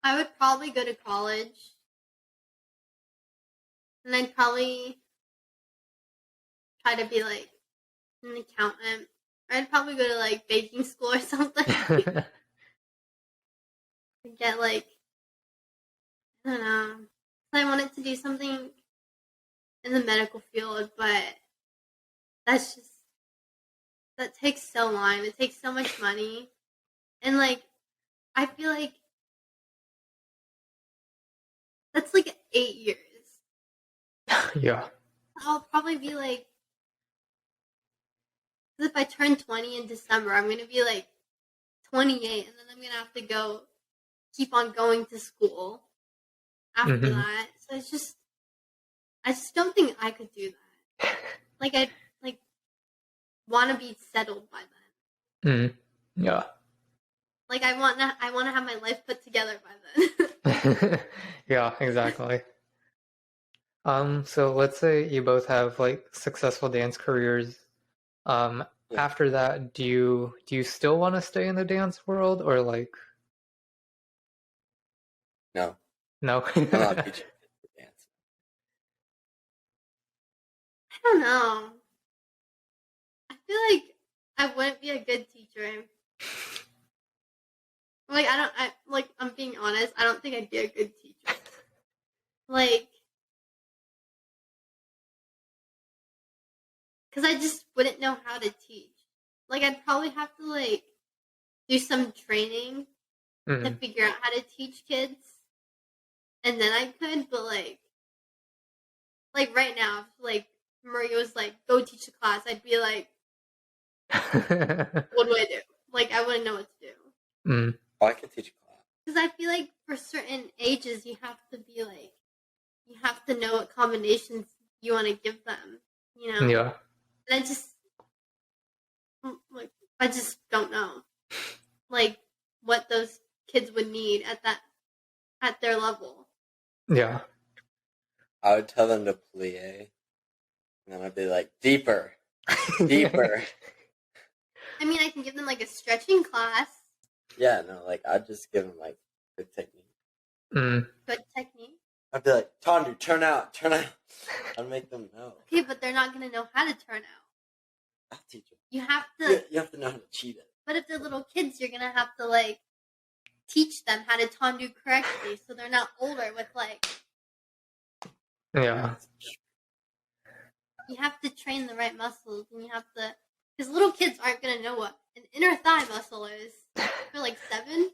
I would probably go to college, and I'd probably try to be like an accountant. Or I'd probably go to like baking school or something. Get like, I don't know. I wanted to do something in the medical field, but that's just that takes so long. It takes so much money, and like I feel like that's like 8 years. Yeah. I'll probably be like, because if I turn 20 in December, I'm gonna be like 28, and then I'm gonna have to keep on going to school after Mm-hmm. that. So I just don't think I could do that. Like I like want to be settled by then. Mm-hmm. Yeah. Like I want to have my life put together by then. Yeah, exactly. So let's say you both have like successful dance careers. Yeah. After that, do you still want to stay in the dance world or like No. no? I'm not teaching kids to dance. I don't know. I feel like I wouldn't be a good teacher. Like I'm being honest. I don't think I'd be a good teacher. Like, because I just wouldn't know how to teach. Like, I'd probably have to like do some training to Mm-hmm. figure out how to teach kids, and then I could. But like right now, if like Maria was like, "Go teach the class," I'd be like, What do I do? Like, I wouldn't know what to do. Mm. Oh, I could teach class. Because I feel like for certain ages, you have to be like, you have to know what combinations you want to give them, you know? Yeah. And I just don't know, like, what those kids would need at their level. Yeah. I would tell them to plie, and then I'd be like, deeper, deeper. I mean, I can give them like a stretching class. Yeah, no, like I'd just give them like good technique. Mm. Good technique. I'd be like, Tandu, turn out. I'd make them know. Okay, but they're not gonna know how to turn out. I'll teach them. You have to. You have to know how to cheat it. But if they're little kids, you're gonna have to like teach them how to tandu correctly, so they're not older with like. Yeah. You have to train the right muscles, and you have to, because little kids aren't gonna know what an inner thigh muscle is. They're like 7.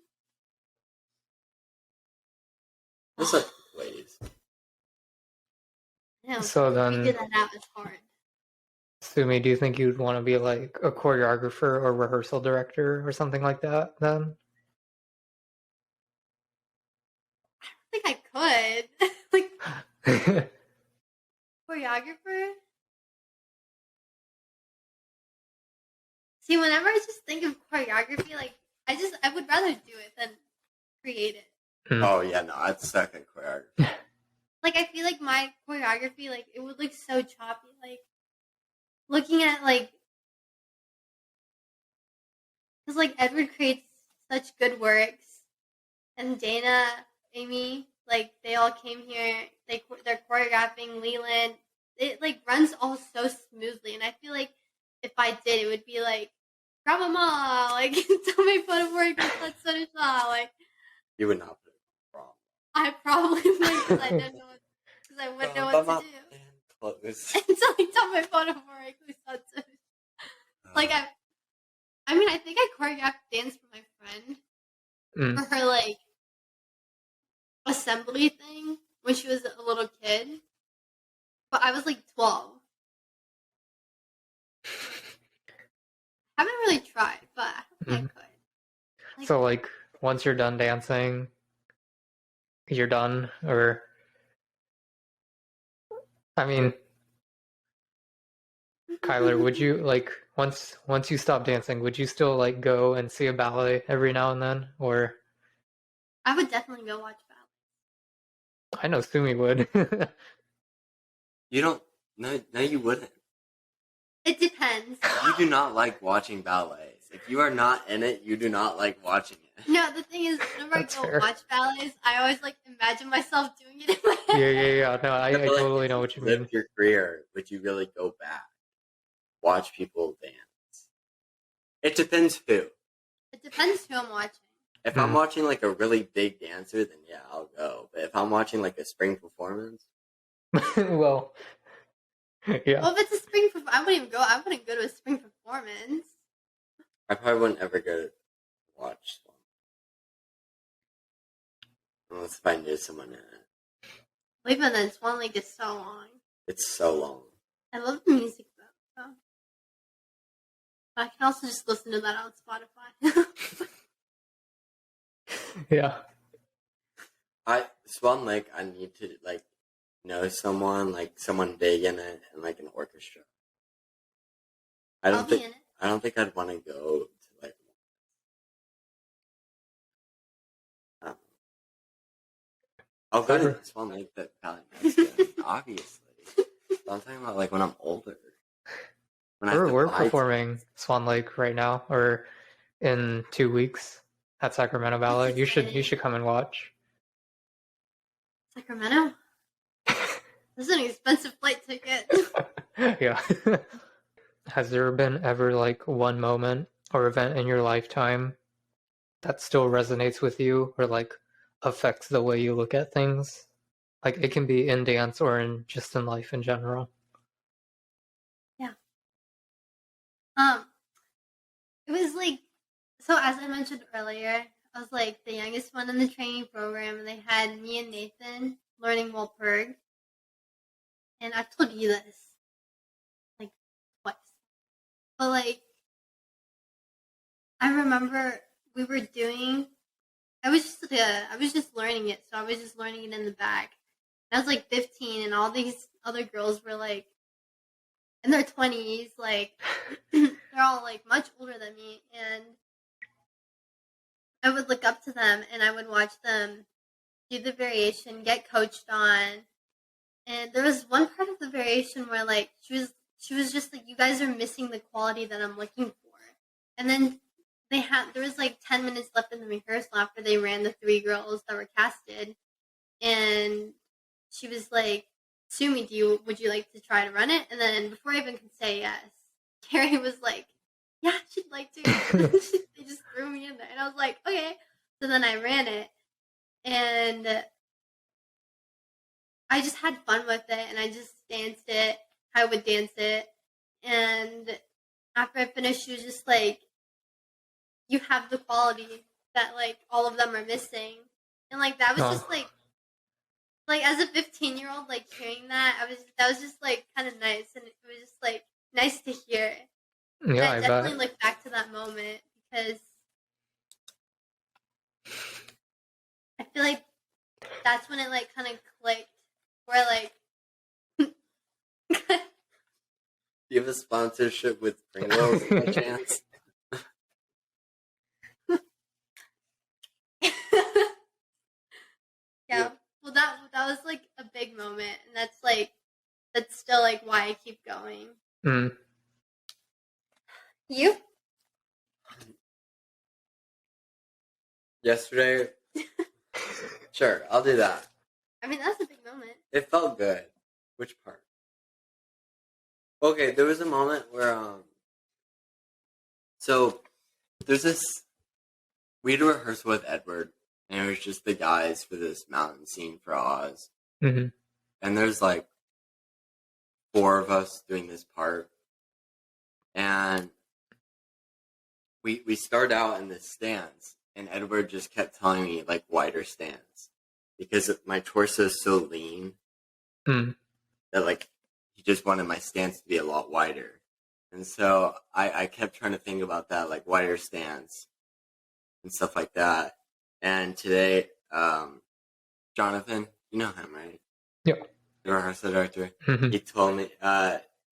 Just like ladies. Yeah, So then, figure that out is hard. Sumi, do you think you'd want to be like a choreographer or rehearsal director or something like that then? I think I could. Like, choreographer? See, whenever I just think of choreography, like, I would rather do it than create it. Oh yeah, no, I'd suck at choreography. Like, I feel like my choreography, like, it would look so choppy. Like, looking at, like, because, like, Edward creates such good works, and Dana, Amy, like, they all came here, they're choreographing, Leland, it, like, runs all so smoothly, and I feel like if I did, it would be, like, grab a ma, like, tell me put a work, let's finish like. You would not put it wrong. I probably would, because I didn't know because I wouldn't know what to do. Close. Until I tell my photo work, like, I mean, I think I choreographed dance for my friend for her, like, assembly thing when she was a little kid. But I was, like, 12. I haven't really tried, but I think I could. Like, So, like, once you're done dancing, you're done? Or, I mean, Kyler, would you, like, once you stop dancing, would you still, like, go and see a ballet every now and then? Or, I would definitely go watch ballet. I know Sumi would. You don't. No, you wouldn't. It depends. You do not like watching ballets. If you are not in it, you do not like watching it. No, the thing is, whenever I go watch ballets, I always, like, imagine myself doing it in my head. Yeah. No, I totally know what you mean. Live your career, would you really go back? Watch people dance. It depends who. It depends who I'm watching. If I'm watching like a really big dancer, then yeah, I'll go. But if I'm watching like a spring performance, Well, yeah. Well, if it's a spring performance, I wouldn't go to a spring performance. I probably wouldn't ever go to watch one. Unless if I knew someone in it. Even then, Swan Lake is so long. It's so long. I love the music though. So. I can also just listen to that on Spotify. Yeah. Swan Lake, I need to like know someone big in it, and like an orchestra. I'll be in it. I don't think I'd want to go to like. I'll go to Swan Lake, but obviously. But I'm talking about like when I'm older. We're performing Swan Lake right now, or in 2 weeks at Sacramento Ballet. You should come and watch. Sacramento? This is an expensive flight ticket. Yeah. Has there been ever like one moment or event in your lifetime that still resonates with you or like affects the way you look at things? Like it can be in dance or in just in life in general. Yeah. It was like, so as I mentioned earlier, I was like the youngest one in the training program, and they had me and Nathan learning Walpurg. And I've told you this like twice. But like I remember we were doing. I was just learning it, so I was just learning it in the back. And I was like 15, and all these other girls were like in their 20s, like they're all like much older than me, and I would look up to them and I would watch them do the variation, get coached on. And there was one part of the variation where like she was just like, you guys are missing the quality that I'm looking for. And then there was like 10 minutes left in the rehearsal after they ran the 3 girls that were casted, and she was like, Sumi, would you like to try to run it? And then before I even could say yes, Carrie was like, yeah, she'd like to. They just threw me in there, and I was like, okay. So then I ran it, and I just had fun with it, and I just danced it. I would dance it, and after I finished, she was just like, you have the quality that like all of them are missing, and like that was just like as a 15-year-old, like hearing that was just like kind of nice, and it was just like nice to hear. Yeah, and I definitely bet. look back to that moment because I feel like that's when it like kind of clicked, where like Do you have a sponsorship with Pringles by chance? yeah. Well, that was like a big moment, and that's still like why I keep going. Mm. You? Yesterday? Sure, I'll do that. I mean, that's a big moment. It felt good. Which part? Okay, there was a moment where so there's this, we had a rehearsal with Edward, and it was just the guys for this mountain scene for Oz. Mm-hmm. And there's like 4 of us doing this part, and we start out in this stance, and Edward just kept telling me like wider stance because my torso is so lean that like he just wanted my stance to be a lot wider. And so I kept trying to think about that, like wider stance and stuff like that. And today, Jonathan, you know him, right? Yep. The rehearsal director. Mm-hmm. He told me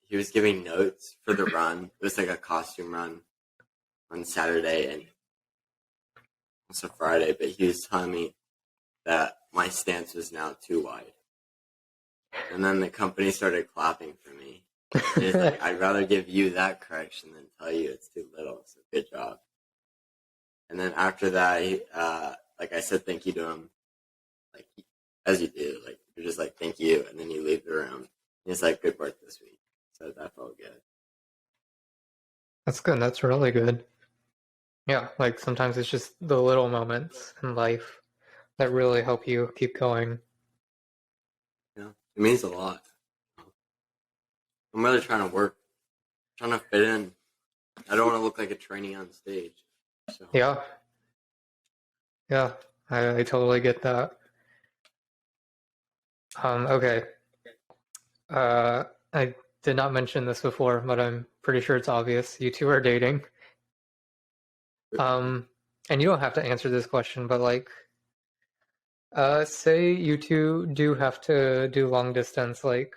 he was giving notes for the run. It was like a costume run on Saturday and also Friday, but he was telling me that my stance was now too wide. And then the company started clapping for me. He's like, I'd rather give you that correction than tell you it's too little, so good job. And then after that, he, like I said thank you to him, like as you do, like you're just like thank you, and then you leave the room. And he's like, good work this week. So that felt good. That's good. That's really good. Yeah, like sometimes it's just the little moments in life that really help you keep going. Yeah, it means a lot. I'm really trying to fit in. I don't want to look like a trainee on stage. So. Yeah. Yeah, I totally get that. Okay. I did not mention this before, but I'm pretty sure it's obvious. You two are dating. And you don't have to answer this question, but like, say you two do have to do long distance, like,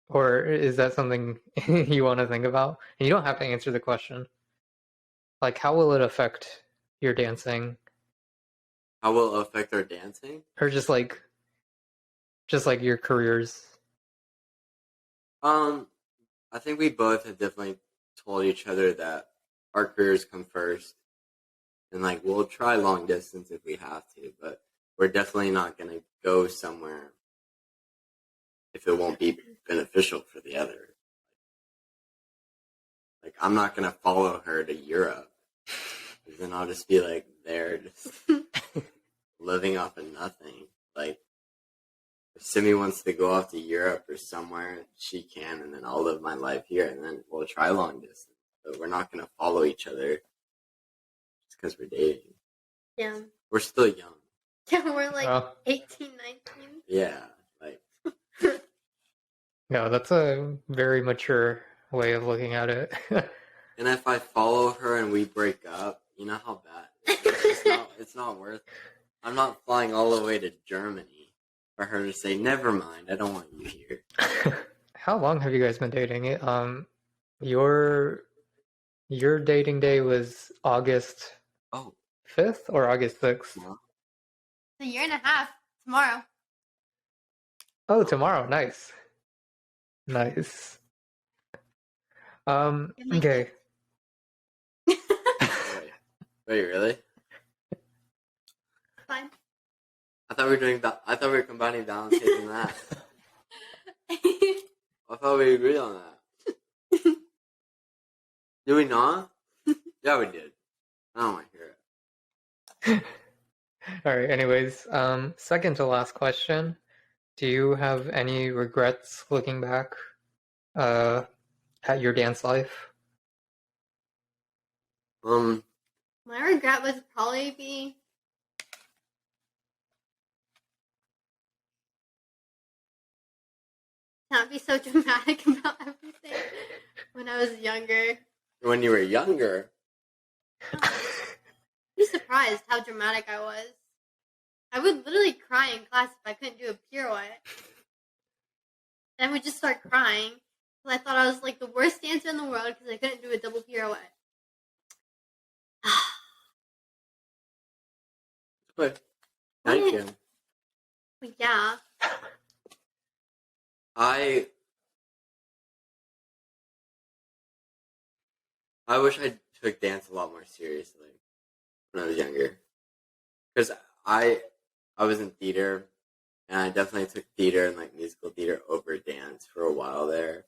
or is that something you want to think about? And you don't have to answer the question. Like, how will it affect your dancing? How will it affect our dancing? Or just like your careers? I think we both have definitely told each other that our careers come first. And like, we'll try long distance if we have to, but we're definitely not going to go somewhere if it won't be beneficial for the other. Like, I'm not going to follow her to Europe. Because then I'll just be like there, just living off of nothing. Like, if Simi wants to go off to Europe or somewhere, she can, and then I'll live my life here, and then we'll try long distance. But we're not going to follow each other just because we're dating. Yeah. We're still young. Yeah, we're like 18, 19. Yeah, like. Yeah, that's a very mature way of looking at it. And if I follow her and we break up, you know how bad it's not worth it. I'm not flying all the way to Germany for her to say, never mind, I don't want you here. How long have you guys been dating? Your dating day was August 5th or August 6th? No. It's a year and a half tomorrow. Oh, tomorrow. Nice. Nice. Okay. Wait, really? Fine. I thought we were combining Valentine and that. I thought we agreed on that. Did we not? Yeah, we did. I don't want to hear it. All right. Anyways, second to last question. Do you have any regrets looking back at your dance life? My regret would probably be not be so dramatic about everything when I was younger. When you were younger? You'd be surprised how dramatic I was. I would literally cry in class if I couldn't do a pirouette. And I would just start crying because I thought I was like the worst dancer in the world because I couldn't do a double pirouette. But now you can. But yeah. I wish I took dance a lot more seriously when I was younger. Because I was in theater, and I definitely took theater and like musical theater over dance for a while there,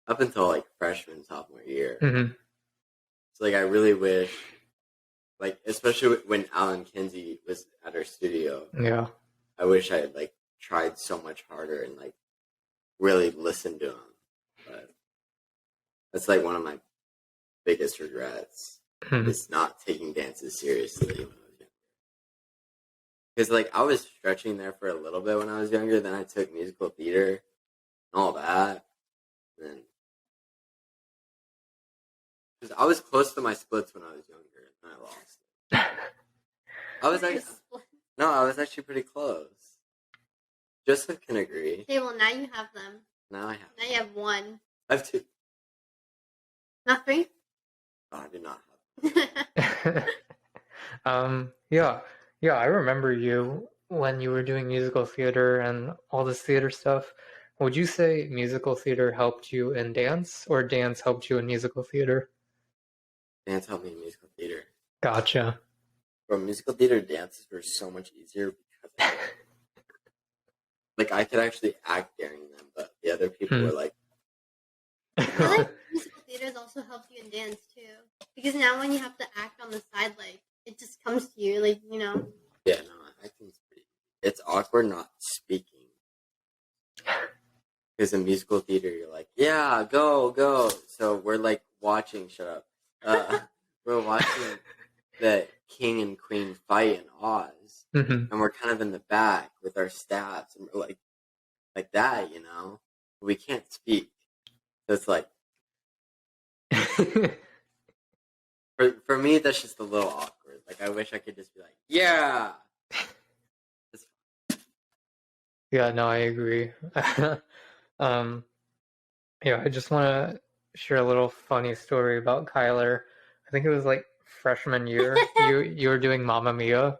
up until like freshman, sophomore year. Mm-hmm. So like I really wish, like especially when Alan Kinsey was at our studio. Yeah. I wish I had like tried so much harder and like really listened to him. But that's like one of my biggest regrets is not taking dances seriously when I was younger. Because like I was stretching there for a little bit when I was younger, then I took musical theater and all that. And then because I was close to my splits when I was younger and I lost it. I was actually pretty close. Joseph can agree. Okay, well now you have them. Now I have. Now you have one. I have two. Not three? Oh, I did not have them. Yeah, I remember you when you were doing musical theater and all this theater stuff. Would you say musical theater helped you in dance, or dance helped you in musical theater? Dance helped me in musical theater. Gotcha. Bro, musical theater dances were so much easier because like I could actually act during them, but the other people were like. I feel like musical theaters also helps you in dance too, because now when you have to act on the side, like it just comes to you, like you know. Yeah, no, acting's pretty. It's awkward not speaking. Because in musical theater, you're like, yeah, go. So we're like watching. Shut up. We're watching the king and queen fight in Oz, and we're kind of in the back with our staffs, and we're like that, you know. We can't speak. So it's like, for me, that's just a little awkward. Like I wish I could just be like, yeah. Yeah, no, I agree. Yeah, I just want to share a little funny story about Kyler. I think it was like freshman year. You were doing Mamma Mia.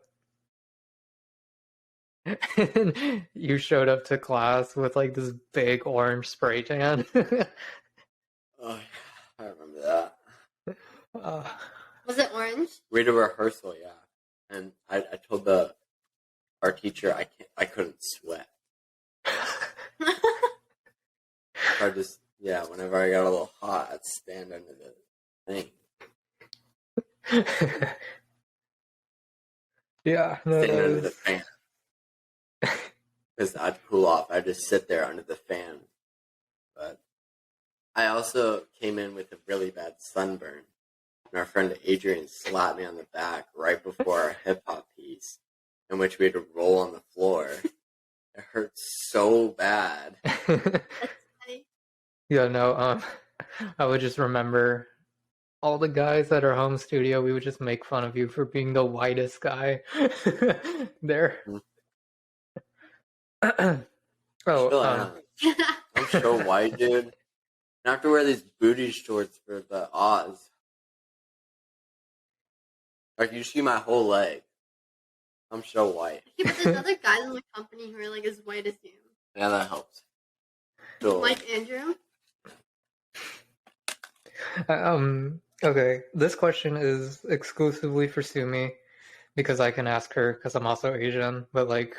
And you showed up to class with like this big orange spray tan. Oh, I remember that. Was it orange? We did a rehearsal, yeah, and I told our teacher I couldn't sweat. So I just whenever I got a little hot, I'd stand under the thing. Yeah, no, stand under the fan. Because I'd cool off. I'd just sit there under the fan. But I also came in with a really bad sunburn. And our friend Adrian slapped me on the back right before our hip-hop piece, in which we had to roll on the floor. It hurt so bad. Yeah, no, I would just remember all the guys at our home studio, we would just make fun of you for being the whitest guy there. Oh, Chill out. I'm so white, dude. I have to wear these booty shorts for the Oz. Like, you see my whole leg. I'm so white. Yeah, but there's other guys in the company who are like as white as you. Yeah, that helps. So, Like Andrew. Okay, this question is exclusively for Sumi because I can ask her because I'm also Asian, but like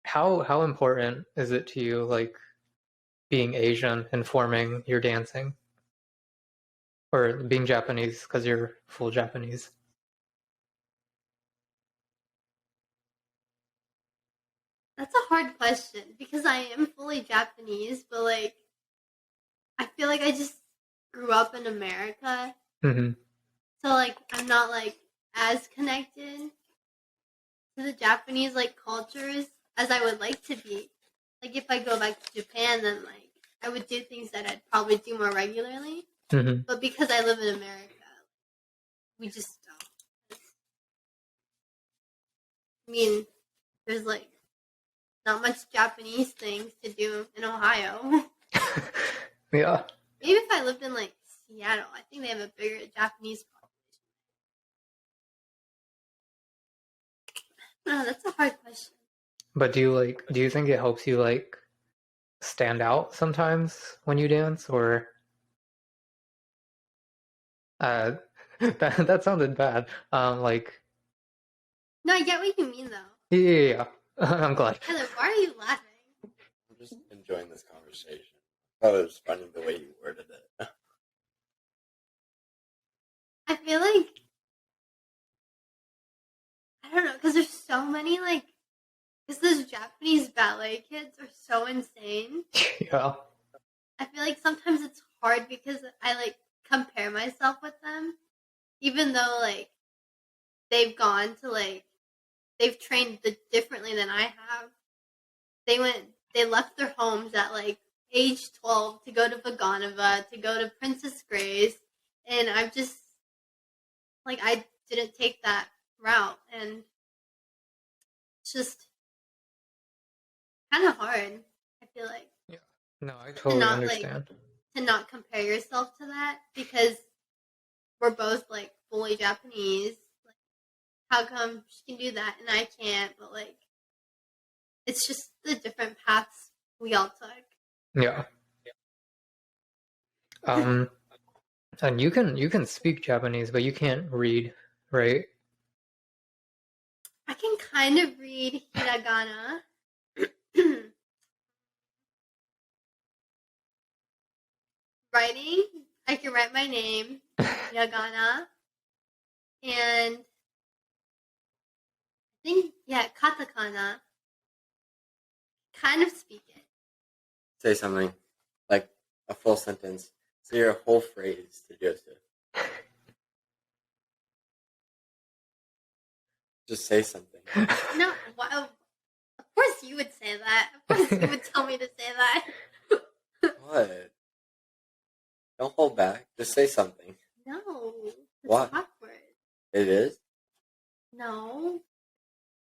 how important is it to you, like being Asian informing your dancing? Or being Japanese because you're full Japanese? That's a hard question because I am fully Japanese, but like I feel like I just grew up in America, Mm-hmm. so like I'm not like as connected to the Japanese like cultures as I would like to be. Like if I go back to Japan, then like I would do things that I'd probably do more regularly. Mm-hmm. But because I live in America, we just don't. I mean, there's like not much Japanese things to do in Ohio. Yeah. Maybe if I lived in like Seattle, I think they have a bigger Japanese population. No, that's a hard question. But do you think it helps you like stand out sometimes when you dance, or that sounded bad. Like No, I get what you mean though. yeah. I'm glad. Tyler, why are you laughing? I'm just enjoying this conversation. I thought it was funny the way you worded it. I feel like I don't know because there's so many like because those Japanese ballet kids are so insane. Yeah. I feel like sometimes it's hard because I like compare myself with them, even though like they've gone to like they've trained differently than I have. They left their homes at like age 12 to go to Vaganova, to go to Princess Grace, and I've just like I didn't take that route, and it's just kind of hard. I feel like Yeah. No, I to totally not understand. to not compare yourself to that because we're both like fully Japanese. Like, how come she can do that and I can't? But like, it's just the different paths we all took. Yeah. And you can speak Japanese, but you can't read, right? I can kind of read hiragana. Writing, I can write my name, hiragana, and I think katakana. Kind of speak it. Say something like a full sentence. Say your whole phrase to Joseph. Just say something. No, of course you would say that. Of course you would tell me to say that. What? Don't hold back. Just say something. No, it's What? awkward. It is? No,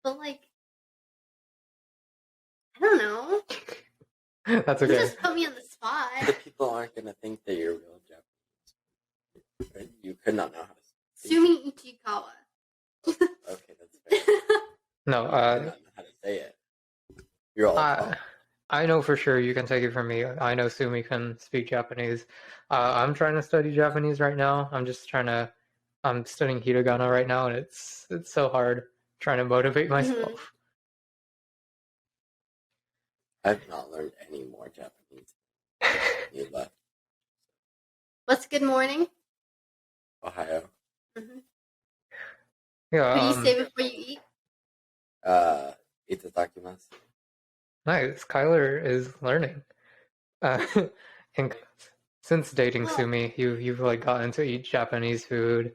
but like, I don't know. That's You okay. just put me on the spot. The people aren't going to think that you're real Japanese. Right? You could not know how to speak. Sumi Ichikawa. Okay, that's fair. No, You could not know how to say it. You're all wrong. I know for sure you can take it from me. I know Sumi can speak Japanese. I'm trying to study Japanese right now. I'm studying hiragana right now, and it's so hard trying to motivate myself. I've not learned any more Japanese. You left What's good morning? Ohio. Mm-hmm. Yeah. What do you say before you eat? Itadakimasu. Nice. Kyler is learning. And since dating Sumi, you've like gotten to eat Japanese food,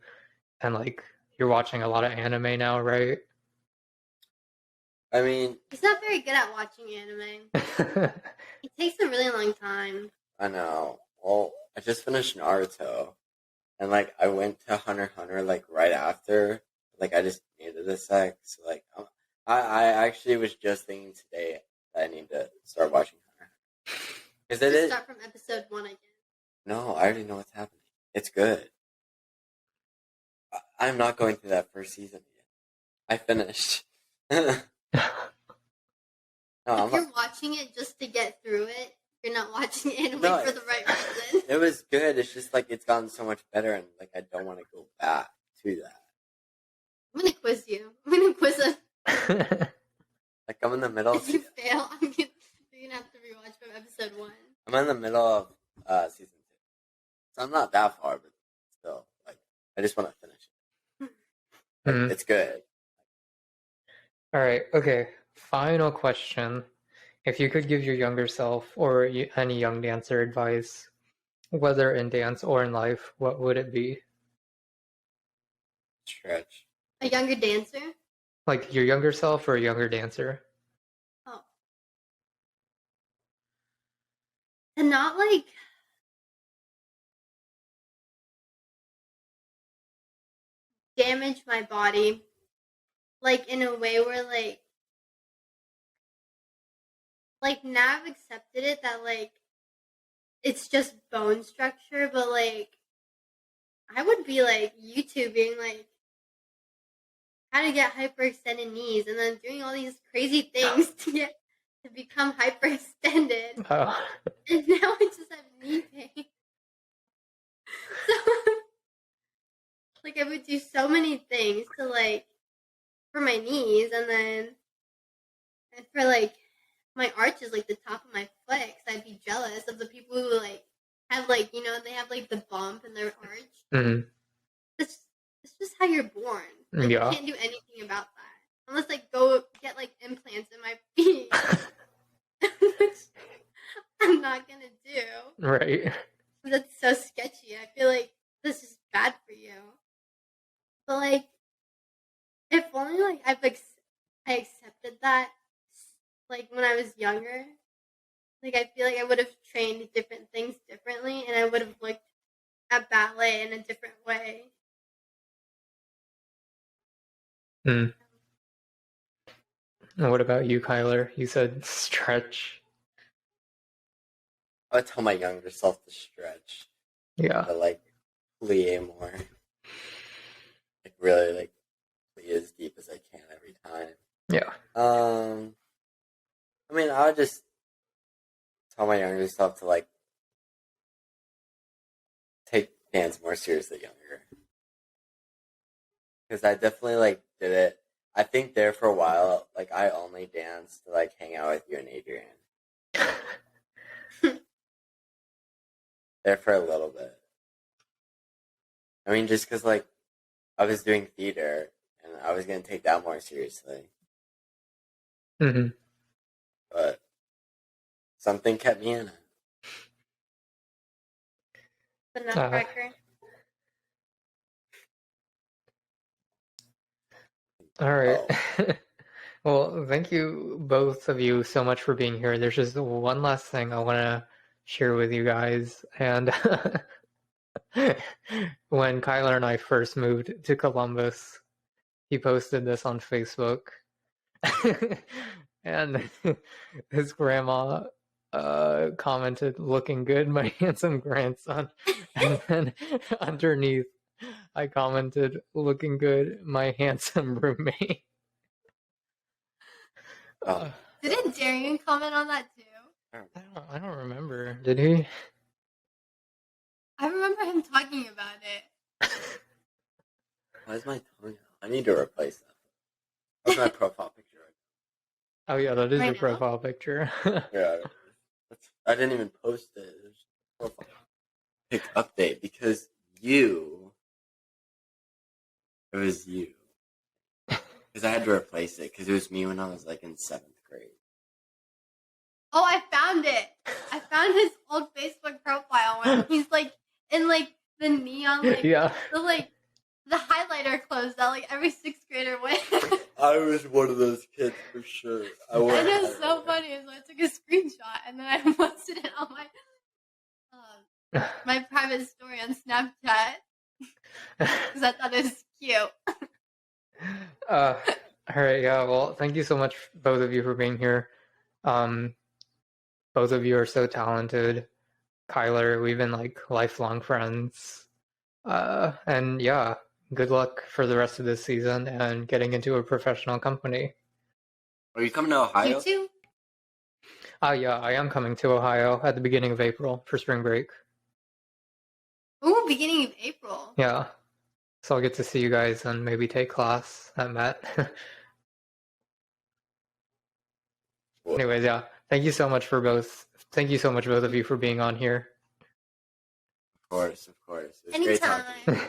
and like you're watching a lot of anime now, right? I mean, He's not very good at watching anime. It takes a really long time. I know. Well, I just finished Naruto. and like I went to Hunter x Hunter like right after. Like I just needed a sec. So like I actually was just thinking today that I need to start watching Hunter x Hunter. Is it? Just start from episode 1 again. No, I already know what's happening. It's good. I'm not going through that first season yet. I finished. No, if you're watching it just to get through it, you're not watching anime for the right reason. It was good. It's just like it's gotten so much better, and like I don't want to go back to that. I'm gonna quiz you. I'm gonna quiz us. Like I'm in the middle. If you fail, you're gonna have to rewatch from episode 1. I'm in the middle of season 2, so I'm not that far, but still, like I just want to finish it. Like, it's good. All right. Okay. Final question. If you could give your younger self or any young dancer advice, whether in dance or in life, what would it be? Stretch. A younger dancer? Like your younger self or a younger dancer? Oh. To not like damage my body, like in a way where like now I've accepted it that like it's just bone structure, but like I would be like YouTubing like how to get hyperextended knees and then doing all these crazy things to become hyperextended. Oh. And now I just have knee pain. So like I would do so many things to like for my knees and for like my arches, like the top of my foot, because I'd be jealous of the people who like have like they have like the bump in their arch. Mm-hmm. It's just how you're born. Like, yeah. You can't do anything about that unless like go get like implants in my feet, which I'm not gonna do. Right. That's so sketchy. I feel like this is bad for you. But like, if only like I accepted that. Like when I was younger, like I feel like I would have trained different things differently, and I would have looked at ballet in a different way. And what about you, Kyler? You said stretch. I would tell my younger self to stretch. Yeah. To like plie more. Like really like plie as deep as I can every time. Yeah. I mean, I would just tell my younger self to like take dance more seriously younger, because I definitely like did it. I think there for a while, like I only danced to like hang out with you and Adrian. There for a little bit. I mean, just because like I was doing theater and I was gonna take that more seriously. Mm-hmm. But something kept me in it. The Nutcracker. All right. Well, thank you both of you so much for being here. There's just one last thing I want to share with you guys. And when Kyler and I first moved to Columbus, he posted this on Facebook. And his grandma commented, "Looking good, my handsome grandson." And then underneath, I commented, "Looking good, my handsome roommate." Didn't Darian comment on that too? I don't remember. Did he? I remember him talking about it. Why is my tongue out? I need to replace that. That's my profile picture. Oh yeah, that is Right your now? profile picture. Yeah, I didn't even post it. It was profile pic update because it was you. Because I had to replace it because it was me when I was like in 7th grade. Oh, I found it. I found his old Facebook profile when he's like in like the neon like Yeah. the highlighter clothes that like every 6th grader wears. I was one of those kids for sure. And it was so funny. So I took a screenshot and then I posted it on my private story on Snapchat. right. Yeah. Well, thank you so much, both of you, for being here. Um, both of you are so talented. Kyler, we've been like lifelong friends. And yeah, good luck for the rest of this season and getting into a professional company. Are you coming to Ohio? You too. Yeah, I am coming to Ohio at the beginning of April for spring break. Ooh, beginning of April. Yeah. So I'll get to see you guys and maybe take class at Met. Anyways, yeah. Thank you so much both of you for being on here. Of course. It was Anytime. great talking to you.